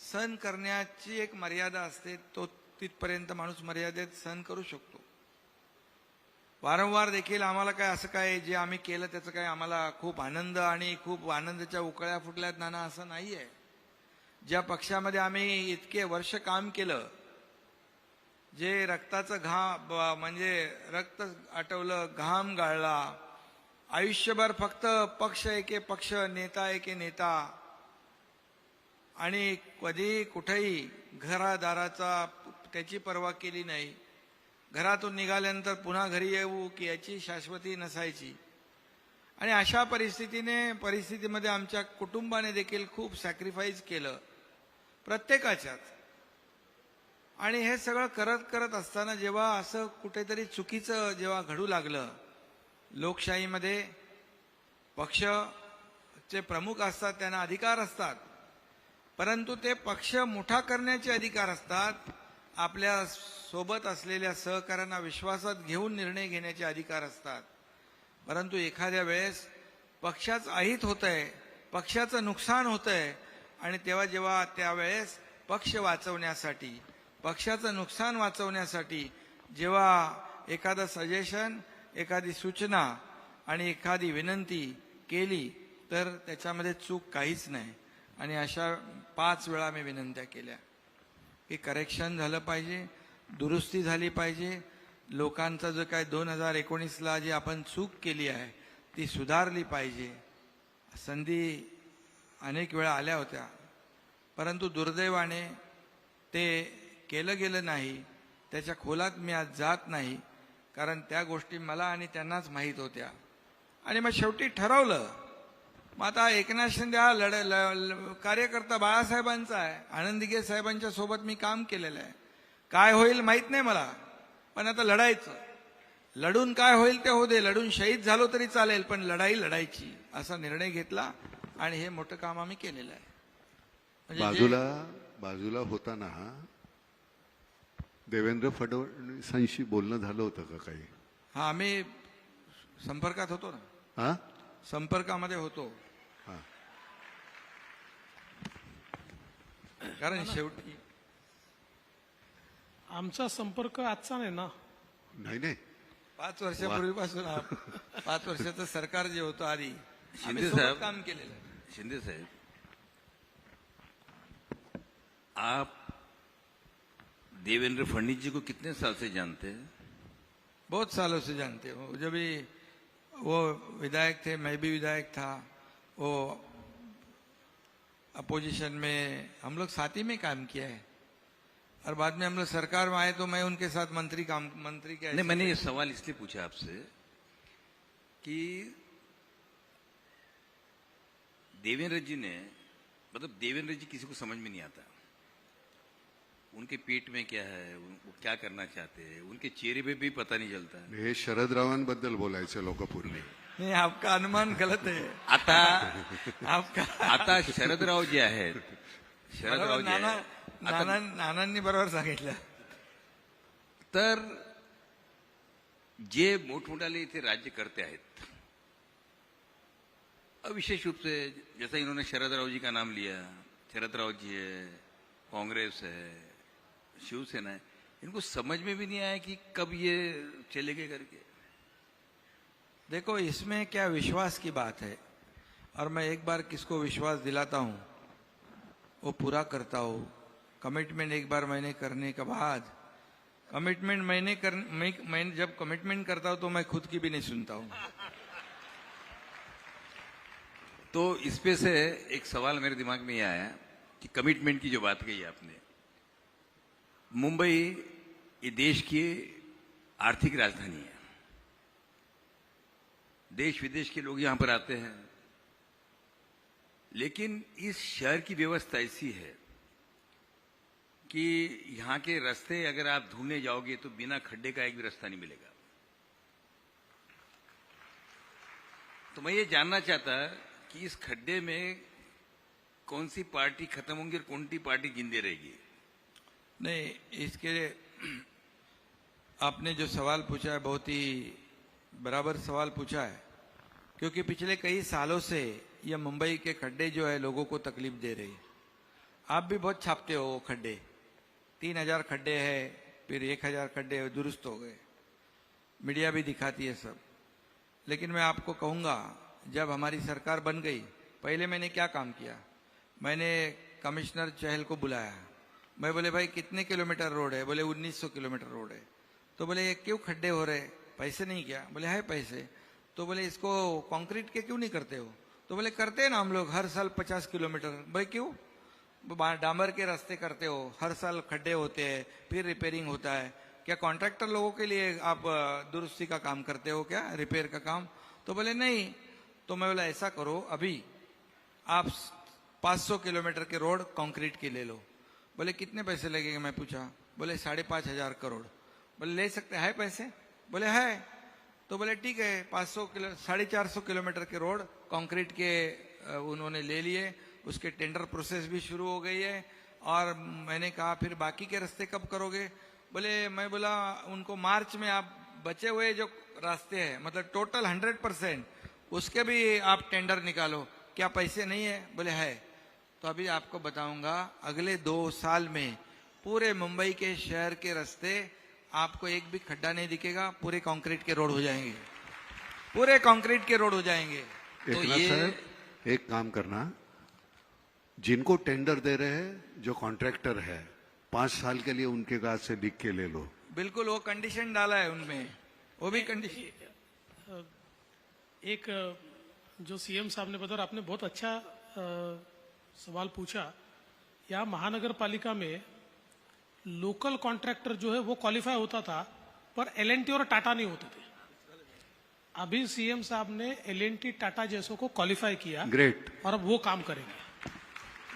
सहन करण्याची एक मर्यादा असते, तो तिथपर्यंत माणूस मर्यादेत सहन करू शकतो. वारंवार देखील आम्हाला काय असं काय जे आम्ही केलं त्याचं काय आम्हाला खूप आनंद आणि खूप आनंदाच्या उकळ्या फुटल्यात नाना असं नाही आहे. ज्या पक्षामध्ये आम्ही इतके वर्ष काम केलं, जे रक्ताचं घाम म्हणजे रक्त आटवलं, घाम गाळला, आयुष्यभर फक्त पक्ष एके पक्ष, नेता एके नेता, आणि कधी कुठेही घरादाराचा त्याची पर्वा केली नाही. घरातून निघाल्यानंतर पुन्हा घरी येऊ की याची शाश्वती नसायची. आणि अशा परिस्थितीमध्ये आमच्या कुटुंबाने देखील खूप सॅक्रिफाईस केलं प्रत्येकाच्याच. आणि हे सगळं करत असताना जेव्हा असं कुठेतरी चुकीचं जेव्हा घडू लागलं, लोकशाहीमध्ये पक्षचे प्रमुख असतात, त्यांना अधिकार असतात, परंतु ते पक्ष मोठा करण्याचे अधिकार असतात, आपल्या सोबत असलेल्या सहकाऱ्यांना विश्वासात घेऊन निर्णय घेण्याचे अधिकार असतात. परंतु एखाद्या वेळेस पक्षाचं अहित होत आहे, पक्षाचं नुकसान होत आहे. आणि जेव्हा त्यावेळेस पक्ष वाचवण्यासाठी, पक्षाचं नुकसान वाचवण्यासाठी जेव्हा एखादं सजेशन, एखादी सूचना आणि एखादी विनंती केली तर त्याच्यामध्ये चूक काहीच नाही. आणि अशा 5 वेळा मी विनंत्या केल्या की करेक्शन झालं पाहिजे, दुरुस्ती झाली पाहिजे. लोकांचा जो काय 2019ला जी आपण चूक केली आहे ती सुधारली पाहिजे. संधी अनेक वेळा आल्या होत्या, परंतु दुर्दैवाने ते केलं गेलं नाही. त्याच्या खोलात मी आज जात नाही, कारण त्या गोष्टी मला आणि त्यांनाच माहीत होत्या. आणि मग शेवटी ठरवलं, मग आता एकनाथ शिंदे हा कार्यकर्ता बाळासाहेबांचा आहे, आनंद दिघे साहेबांच्या सोबत मी काम केलेलं आहे. काय होईल माहीत नाही मला, पण आता लढायचं. लढून काय होईल ते होऊ दे, लढून शहीद झालो तरी चालेल, पण लढाई लढायची असा निर्णय घेतला आणि हे मोठं काम आम्ही केलेलं आहे. म्हणजे बाजूला होताना देवेंद्र फडणवीसांशी बोलणं झालं होतं का काही? हा, आम्ही संपर्कात होतो ना, हा संपर्कामध्ये होतो. हा. कारण शेवटी आमचा संपर्क आजचा नाही ना. नाही 5 वर्षापूर्वीपासून 5 वर्षाचं सरकार जे होतं आधी आम्ही शिंदे सोबत साहब, काम केलेलं आहे. शिंदे साहब, आप देवेंद्र फडणवीस जी को कितने साल से जानते हैं? बहुत सालों से जानते हो. जब भी वो विधायक थे, मैं भी विधायक था, वो अपोजिशन में हम लोग साथ ही में काम किया है. और बाद में हम लोग सरकार में आए तो मैं उनके साथ मंत्री के नहीं, मैंने ये सवाल इसलिए पूछा आपसे कि देवेंद्र जी ने, मतलब देवेंद्र जी किसी को समझ में नहीं आता. उनके पेट में क्या है, वो क्या करना चाहते हैं, उनके चेहरे पे भी पता नहीं चलता. हे शरदरावांबद्दल बोलायचं लोकपूर्वी. नहीं, आपका अनुमान गलत है. आता शरदराव जे आहेत, शरदराव जे आहेत, आता नानांनी बरोबर सांगितलं. तर जे मोठमोठाले इथे राज्यकर्ते आहेत, विशेष रूप से जैसा इन्होंने शरदराव जी का नाम लिया, शरदराव जी है, कांग्रेस है, शिवसेना है, इनको समझ में भी नहीं आया कि कब ये चले गए करके. देखो, इसमें क्या विश्वास की बात है, और मैं एक बार किसको विश्वास दिलाता हूं वो पूरा करता हूं. कमिटमेंट एक बार मैंने करने के बाद, कमिटमेंट मैं जब कमिटमेंट करता हूं तो मैं खुद की भी नहीं सुनता हूं. तो इस पे से एक सवाल मेरे दिमाग में ये आया कि कमिटमेंट की जो बात कही आपने, मुंबई ये देश की आर्थिक राजधानी है. देश विदेश के लोग यहां पर आते हैं, लेकिन इस शहर की व्यवस्था ऐसी है कि यहां के रास्ते अगर आप ढूंढने जाओगे तो बिना खड्डे का एक भी रास्ता नहीं मिलेगा. तो मैं ये जानना चाहता कि इस खड्डे में कौन सी पार्टी खत्म होंगी और कौन सी पार्टी जिंदे रहेगी. नहीं, इसके आपने जो सवाल पूछा है बहुत ही बराबर सवाल पूछा है, क्योंकि पिछले कई सालों से ये मुंबई के खड्डे जो है लोगों को तकलीफ दे रही है. आप भी बहुत छापते हो वो खड्डे, 3000 खड्डे हैं, फिर 1000 खड्डे दुरुस्त हो गए, मीडिया भी दिखाती है सब. लेकिन मैं आपको कहूंगा, जब हमारी सरकार बन गई, पहले मैंने क्या काम किया, मैंने कमिश्नर चहल को बुलाया. मैं बोले, भाई कितने किलोमीटर रोड है? बोले 1900 किलोमीटर रोड है. तो बोले ये क्यों खड्डे हो रहे, पैसे नहीं क्या? बोले है पैसे. तो बोले इसको कंक्रीट के क्यों नहीं करते हो? तो बोले करते हैं ना हम लोग हर साल 50 किलोमीटर. भाई क्यों? डामर के रास्ते करते हो, हर साल खड्डे होते हैं, फिर रिपेयरिंग होता है. क्या कॉन्ट्रैक्टर लोगों के लिए आप दुरुस्ती का काम करते हो क्या, रिपेयर का काम? तो बोले नहीं. तो मैं बोला ऐसा करो, अभी आप 500 किलोमीटर के रोड कंक्रीट के ले लो. बोले कितने पैसे लगेंगे? मैं पूछा. बोले 5,500 करोड़. बोले ले सकते हैं पैसे? बोले है. तो बोले ठीक है, 450 किलोमीटर के रोड कंक्रीट के उन्होंने ले लिए. उसके टेंडर प्रोसेस भी शुरू हो गई है. और मैंने कहा फिर बाकी के रास्ते कब करोगे? बोले, मैं बोला उनको मार्च में आप बचे हुए जो रास्ते हैं, मतलब टोटल 100% उसके भी आप टेंडर निकालो। क्या पैसे नहीं है? बोले है। तो अभी आपको बताऊंगा, अगले 2 साल में पूरे मुंबई के शहर के रास्ते आपको एक भी खड्डा नहीं दिखेगा, पूरे कंक्रीट के रोड हो जाएंगे, पूरे कंक्रीट के रोड हो जाएंगे। तो एकनाथ ये साहब एक काम करना, जिनको टेंडर दे रहे हैं जो कॉन्ट्रैक्टर है 5 साल के लिए उनके गाज से लिख के ले लो। बिल्कुल वो कंडीशन डाला है उनमें, वो भी कंडीशन। एक जो सीएम साहब ने बताया, आपने बहुत अच्छा सवाल पूछा। यहाँ महानगर पालिका में लोकल कॉन्ट्रैक्टर जो है वो क्वालिफाई होता था, पर एलएनटी और टाटा नहीं होते थे। अभी सीएम साहब ने एलएनटी टाटा जैसों को क्वालिफाई किया, ग्रेट। और अब वो काम करेंगे।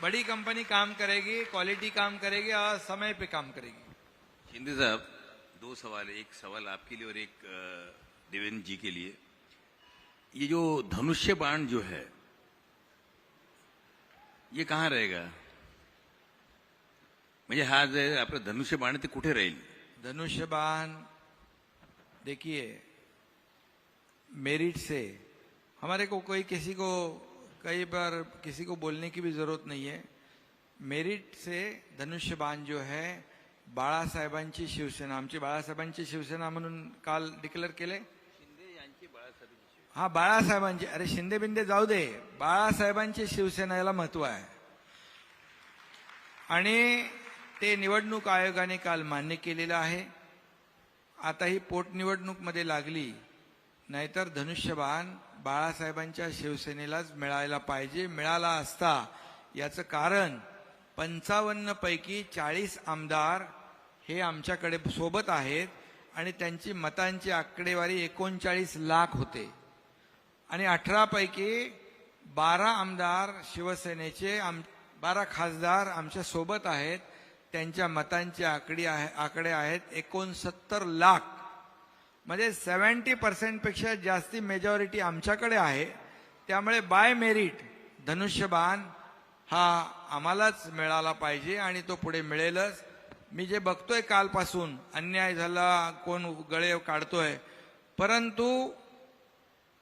बड़ी कंपनी काम करेगी, क्वालिटी काम करेगी और समय पे काम करेगी। शिंदे साहब 2 सवाल है, एक सवाल आपके लिए और एक देवेंद्र जी के लिए। ये जो धनुष्य बाण जो है ये कहाँ रहेगा? म्हणजे हा जे आपलं धनुष्य बाण ते कुठे राहील? धनुष्यबाण देखिए, मेरिट से हमारे को कोई किसी को कई बार किसी को बोलने की भी जरूरत नहीं है। मेरिट से धनुष्यबाण जो है बाळासाहेबांची शिवसेना, आमची बाळासाहेबांची शिवसेना म्हणून काल डिक्लेअर केले। हा बाळासाहेबांची, अरे शिंदे बिंदे जाऊ दे, बाळासाहेबांची शिवसेना याला महत्व आहे आणि ते निवडणूक आयोगाने काल मान्य केलेलं आहे। आता ही पोटनिवडणूक मध्ये लागली, नाहीतर धनुष्यबाण बाळासाहेबांच्या शिवसेनेलाच मिळायला पाहिजे, मिळाला असता। याचं कारण 55 पैकी 40 आमदार हे आमच्याकडे सोबत आहेत आणि त्यांची मतांची आकडेवारी 39 लाख होते आणि 18 पैकी 12 आमदार शिवसेनेचे, 12 खासदार आमच्या सोबत आहेत, त्यांच्या मतांचे आकडे आहेत 69 लाख। म्हणजे 70% पेक्षा जास्ती मेजॉरिटी आमच्याकडे आहे। त्यामुळे बाय मेरिट धनुष्यबाण हा आम्हालाच मिळाला पाहिजे आणि तो पुढे मिळेलच। मी जे बघतोय कालपासून अन्याय झाला, कोण गळे काढतोय, परंतु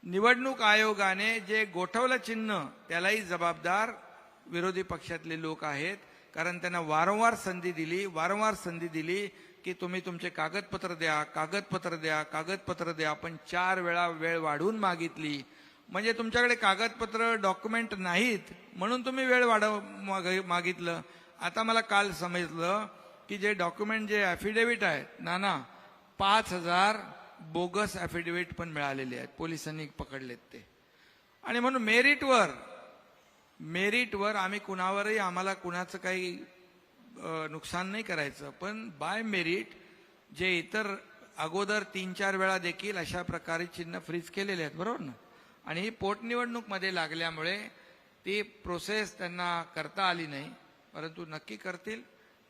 निवडणूक आयोगाने जे गोठवलं चिन्ह त्यालाही जबाबदार विरोधी पक्षातले लोक आहेत। कारण त्यांना वारंवार संधी दिली की तुम्ही तुमचे कागदपत्र द्या, कागदपत्र द्या, कागदपत्र द्या, पण 4 वेळा वेळ वाढवून मागितली। म्हणजे तुमच्याकडे कागदपत्र डॉक्युमेंट नाहीत म्हणून तुम्ही वेळ मागितलं। आता मला काल समजलं की जे डॉक्युमेंट, जे ॲफिडेव्हिट आहेत नाना, 5000 बोगस ॲफिडेव्हिट पण मिळालेले आहेत, पोलिसांनी पकडलेत ते। आणि म्हणून मेरिटवर आम्ही कुणावरही, आम्हाला कुणाचं काही नुकसान नाही करायचं, पण बाय मेरिट जे इतर अगोदर 3-4 वेळा देखील अशा प्रकारे चिन्ह फ्रीज केलेले आहेत, बरोबर ना। आणि ही पोटनिवडणूक मध्ये लागल्यामुळे ती प्रोसेस त्यांना करता आली नाही, परंतु नक्की करतील।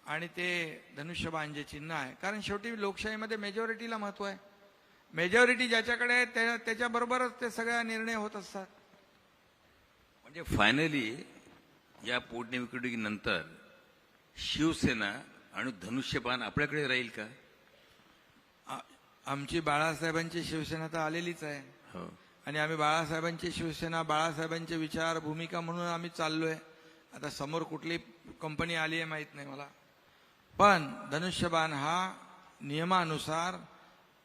आणि ते धनुष्यबाण जे चिन्ह आहे, कारण शेवटी लोकशाहीमध्ये मेजॉरिटीला महत्व आहे। मेजॉरिटी ज्याच्याकडे आहे त्याच्याबरोबरच ते सगळ्या निर्णय होत असतात। म्हणजे फायनली या पोटनिवडणुकीनंतर शिवसेना आणि धनुष्यबाण आपल्याकडे राहील का? आमची बाळासाहेबांची शिवसेना तर आलेलीच आहे हो। आणि आम्ही बाळासाहेबांची शिवसेना, बाळासाहेबांचे विचार, भूमिका म्हणून आम्ही चाललोय। आता समोर कुठली कंपनी आली आहे माहित नाही मला, पण धनुष्यबाण हा नियमानुसार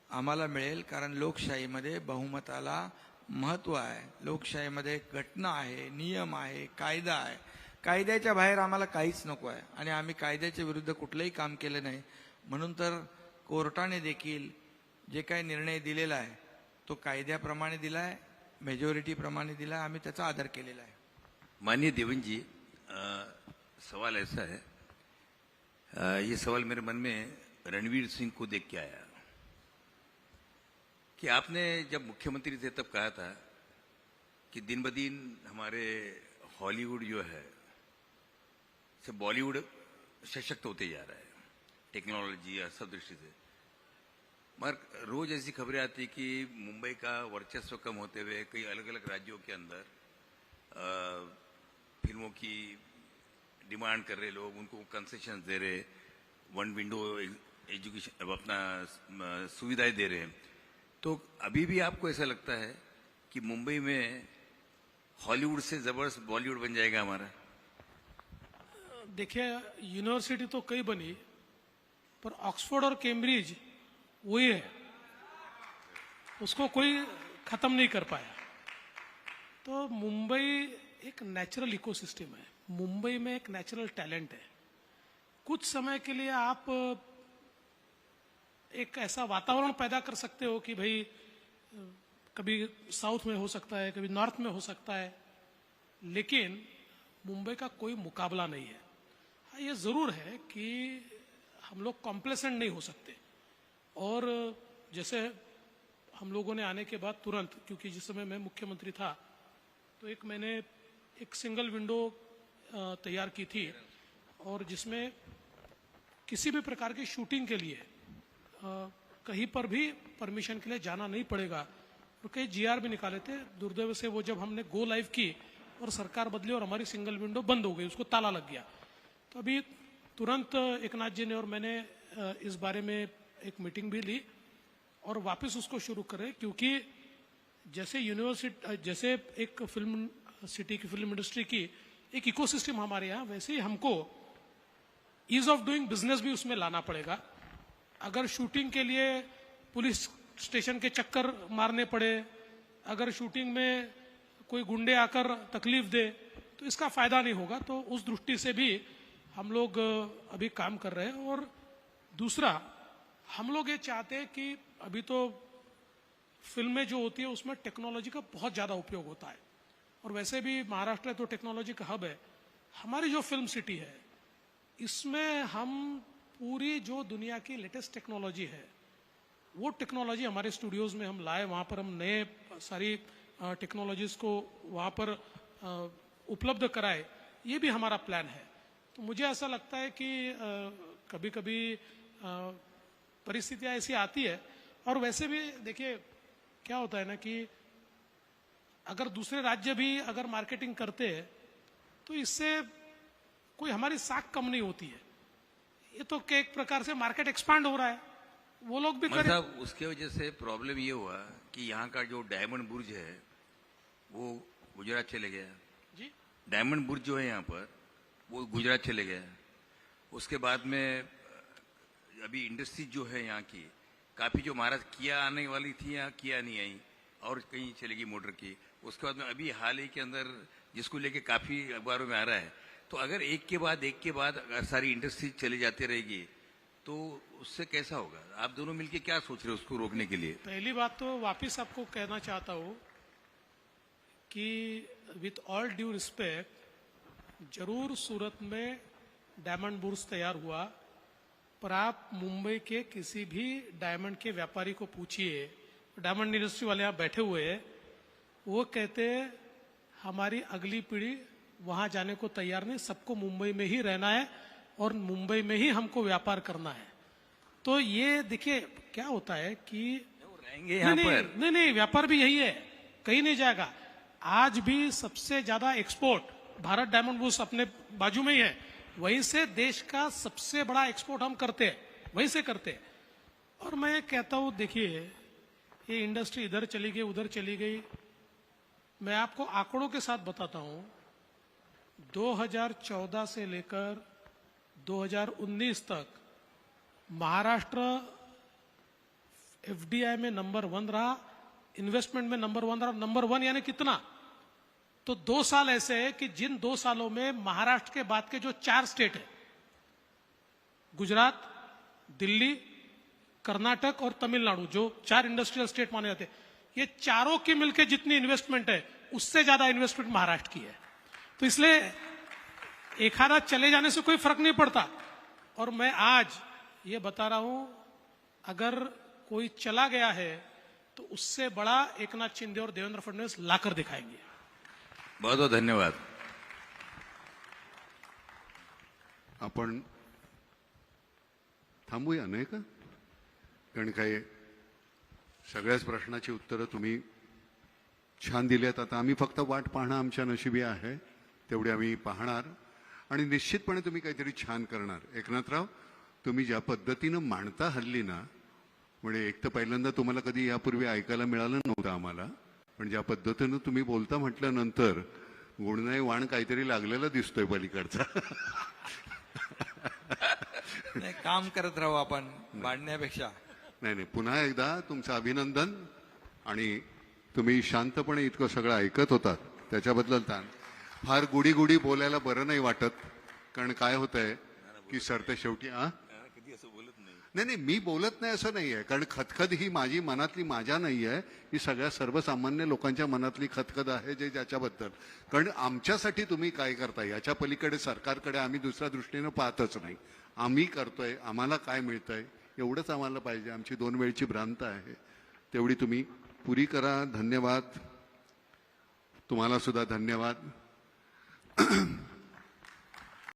आम्हाला मिळेल। कारण लोकशाहीमध्ये बहुमताला महत्व आहे, लोकशाहीमध्ये घटना आहे, नियम आहे, कायदा आहे। कायद्याच्या बाहेर आम्हाला काहीच नको आहे आणि आम्ही कायद्याच्या विरुद्ध कुठलंही काम केलं नाही। म्हणून तर कोर्टाने देखील जे काही निर्णय दिलेला आहे तो कायद्याप्रमाणे दिलाय, मेजॉरिटीप्रमाणे दिलाय, आम्ही त्याचा आदर केलेला आहे। माननीय देवेंद्र जी, सवाल ऐसा है, ये सवाल मेरे मन में रणवीर सिंह को देख के आया कि आपने जब मुख्यमंत्री थे तब कहा था कि दिन ब दिन हमारे हॉलीवुड जो है से बॉलीवुड सशक्त होते जा रहा है, टेक्नोलॉजी या सब दृष्टि से। मगर रोज ऐसी खबरें आती कि मुंबई का वर्चस्व कम होते हुए कई अलग अलग राज्यों के अंदर फिल्मों की डिमांड कर रहे लोग, उनको कंसेशन दे रहे, 1 विंडो एजुकेशन अपना सुविधाएं दे रहे हैं। तो अभी भी आपको ऐसा लगता है कि मुंबई में हॉलीवुड से जबरदस्त बॉलीवुड बन जाएगा हमारा? देखिए, यूनिवर्सिटी तो कई बनी, पर ऑक्सफोर्ड और कैम्ब्रिज वही है, उसको कोई खत्म नहीं कर पाया। तो मुंबई एक नेचुरल इकोसिस्टम है, मुंबई में एक नेचुरल टैलेंट है। कुछ समय के लिए आप एक ऐसा वातावरण पैदा कर सकते हो कि भाई कभी साउथ में हो सकता है, कभी नॉर्थ में हो सकता है, लेकिन मुंबई का कोई मुकाबला नहीं है। हाँ, ये जरूर है कि हम लोग कॉम्प्लेसेंट नहीं हो सकते। और जैसे हम लोगों ने आने के बाद तुरंत, क्योंकि जिस समय मैं मुख्यमंत्री था तो मैंने एक सिंगल विंडो तैयार की थी, और जिसमें किसी भी प्रकार की शूटिंग के लिए कहीं पर भी परमिशन के लिए जाना नहीं पड़ेगा। और कई जीआर भी निकाले थे। दुर्दैव से वो जब हमने गो लाइव की और सरकार बदली और हमारी सिंगल विंडो बंद हो गई, उसको ताला लग गया। तो अभी तुरंत एकनाथ जी ने और मैंने इस बारे में एक मीटिंग भी ली और वापस उसको शुरू करें, क्योंकि जैसे यूनिवर्सिटी, जैसे एक फिल्म सिटी की, फिल्म इंडस्ट्री की एक इकोसिस्टम हमारे यहाँ, वैसे ही हमको ईज ऑफ डूइंग बिजनेस भी उसमें लाना पड़ेगा। अगर शूटिंग के लिए पुलिस स्टेशन के चक्कर मारने पड़े, अगर शूटिंग में कोई गुंडे आकर तकलीफ दे, तो इसका फायदा नहीं होगा। तो उस दृष्टि से भी हम लोग अभी काम कर रहे हैं। और दूसरा, हम लोग ये चाहते हैं कि अभी तो फिल्में जो होती है उसमें टेक्नोलॉजी का बहुत ज्यादा उपयोग होता है, और वैसे भी महाराष्ट्र तो टेक्नोलॉजी का हब है। हमारी जो फिल्म सिटी है, इसमें हम पूरी जो दुनिया की लेटेस्ट टेक्नोलॉजी है वो टेक्नोलॉजी हमारे स्टूडियोज में हम लाए, वहां पर हम नए सारी टेक्नोलॉजीज को वहां पर उपलब्ध कराए, ये भी हमारा प्लान है। तो मुझे ऐसा लगता है कि कभी कभी परिस्थितियां ऐसी आती है। और वैसे भी देखिए क्या होता है ना कि अगर दूसरे राज्य भी अगर मार्केटिंग करते हैं तो इससे कोई हमारी साख कम नहीं होती है। ये तो एक प्रकार से मार्केट एक्सपांड हो रहा है, वो लोग भी करें। साहब, उसके वजह से प्रॉब्लम ये हुआ कि यहाँ का जो डायमंड बुर्ज है वो गुजरात चले गया जी। डायमंड बुर्ज जो है यहाँ पर वो गुजरात चले गया। उसके बाद में अभी इंडस्ट्री जो है यहाँ की काफी, जो महाराष्ट्र किया आने वाली थी यहाँ किया नहीं आई और कहीं चलेगी मोटर की। उसके बाद में अभी हाल ही के अंदर जिसको लेके काफी अखबारों में आ रहा है, तो अगर एक के बाद अगर सारी इंडस्ट्री चली जाती रहेगी तो उससे कैसा होगा? आप दोनों मिलके क्या सोच रहे हो उसको रोकने के लिए? पहली बात तो वापिस आपको कहना चाहता हूं कि विथ ऑल ड्यू रिस्पेक्ट, जरूर सूरत में डायमंड बुर्ज तैयार हुआ, पर आप मुंबई के किसी भी डायमंड के व्यापारी को पूछिए, डायमंड इंडस्ट्री वाले यहाँ बैठे हुए हैं, वो कहते हैं हमारी अगली पीढ़ी वहां जाने को तैयार नहीं, सबको मुंबई में ही रहना है और मुंबई में ही हमको व्यापार करना है। तो ये देखिए क्या होता है कि रहेंगे यहाँ पर। नहीं, व्यापार भी यही है, कहीं नहीं जाएगा। आज भी सबसे ज्यादा एक्सपोर्ट भारत डायमंड बुर्ज अपने बाजू में ही है, वहीं से देश का सबसे बड़ा एक्सपोर्ट हम करते हैं, वहीं से करते हैं। और मैं कहता हूं देखिए, ये इंडस्ट्री इधर चली गई उधर चली गई, मैं आपको आंकड़ों के साथ बताता हूं। 2014 से लेकर 2019 तक महाराष्ट्र एफडीआई में नंबर 1 रहा, इन्वेस्टमेंट में नंबर 1 रहा। नंबर 1 यानी कितना? तो 2 साल ऐसे है कि जिन 2 सालों में महाराष्ट्र के बाद के जो 4 स्टेट है, गुजरात, दिल्ली, कर्नाटक और तमिलनाडु, जो 4 इंडस्ट्रियल स्टेट माने जाते हैं, ये चारों की मिलकर जितनी इन्वेस्टमेंट है उससे ज्यादा इन्वेस्टमेंट महाराष्ट्र की है। तो इसलिए एक आधा चले जाने से कोई फर्क नहीं पड़ता। और मैं आज ये बता रहा हूं, अगर कोई चला गया है तो उससे बड़ा एकनाथ शिंदे और देवेंद्र फडणवीस लाकर दिखाएंगे। बहुत बहुत धन्यवाद। आपण थांबूया नाही का? कारण काय सगळ्याच प्रश्नाची उत्तरं तुम्ही छान दिल्यात। आता आम्ही फक्त वाट पाहणं आमच्या नशिबी आहे, तेवढे आम्ही पाहणार आणि निश्चितपणे तुम्ही काहीतरी छान करणार। एकनाथराव, तुम्ही ज्या पद्धतीनं मांडता हल्ली ना, म्हणजे एक तर पहिल्यांदा तुम्हाला कधी यापूर्वी ऐकायला मिळालं नव्हतं आम्हाला, पण ज्या पद्धतीनं तुम्ही बोलता म्हटल्यानंतर गुणनाई वाण काहीतरी लागलेला दिसतोय पलीकडचा. नाही, काम करत राहू आपण भांडण्यापेक्षा. नाही नाही, पुन्हा एकदा तुमचं अभिनंदन. आणि तुम्ही शांतपणे इतकं सगळं ऐकत होतात त्याच्याबद्दल फार गुडी गुडी बोलायला बरं नाही वाटत. कारण काय होतंय की सरते शेवटी कधी असं बोलत नाही. नाही नाही, मी बोलत नाही असं नाही आहे. कारण खतखत ही माझी मनातली माझ्या नाही आहे, ही सगळ्या सर्वसामान्य लोकांच्या मनातली खतखत आहे जे ज्याच्याबद्दल. कारण आमच्यासाठी तुम्ही काय करताय याच्या पलीकडे सरकारकडे आम्ही दुसऱ्या दृष्टीनं पाहतच नाही. आम्ही करतोय, आम्हाला काय मिळतंय एवढंच आम्हाला पाहिजे. आमची 2 वेळची भ्रांत आहे, तेवढी तुम्ही पुरी करा. धन्यवाद. तुम्हाला सुद्धा धन्यवाद.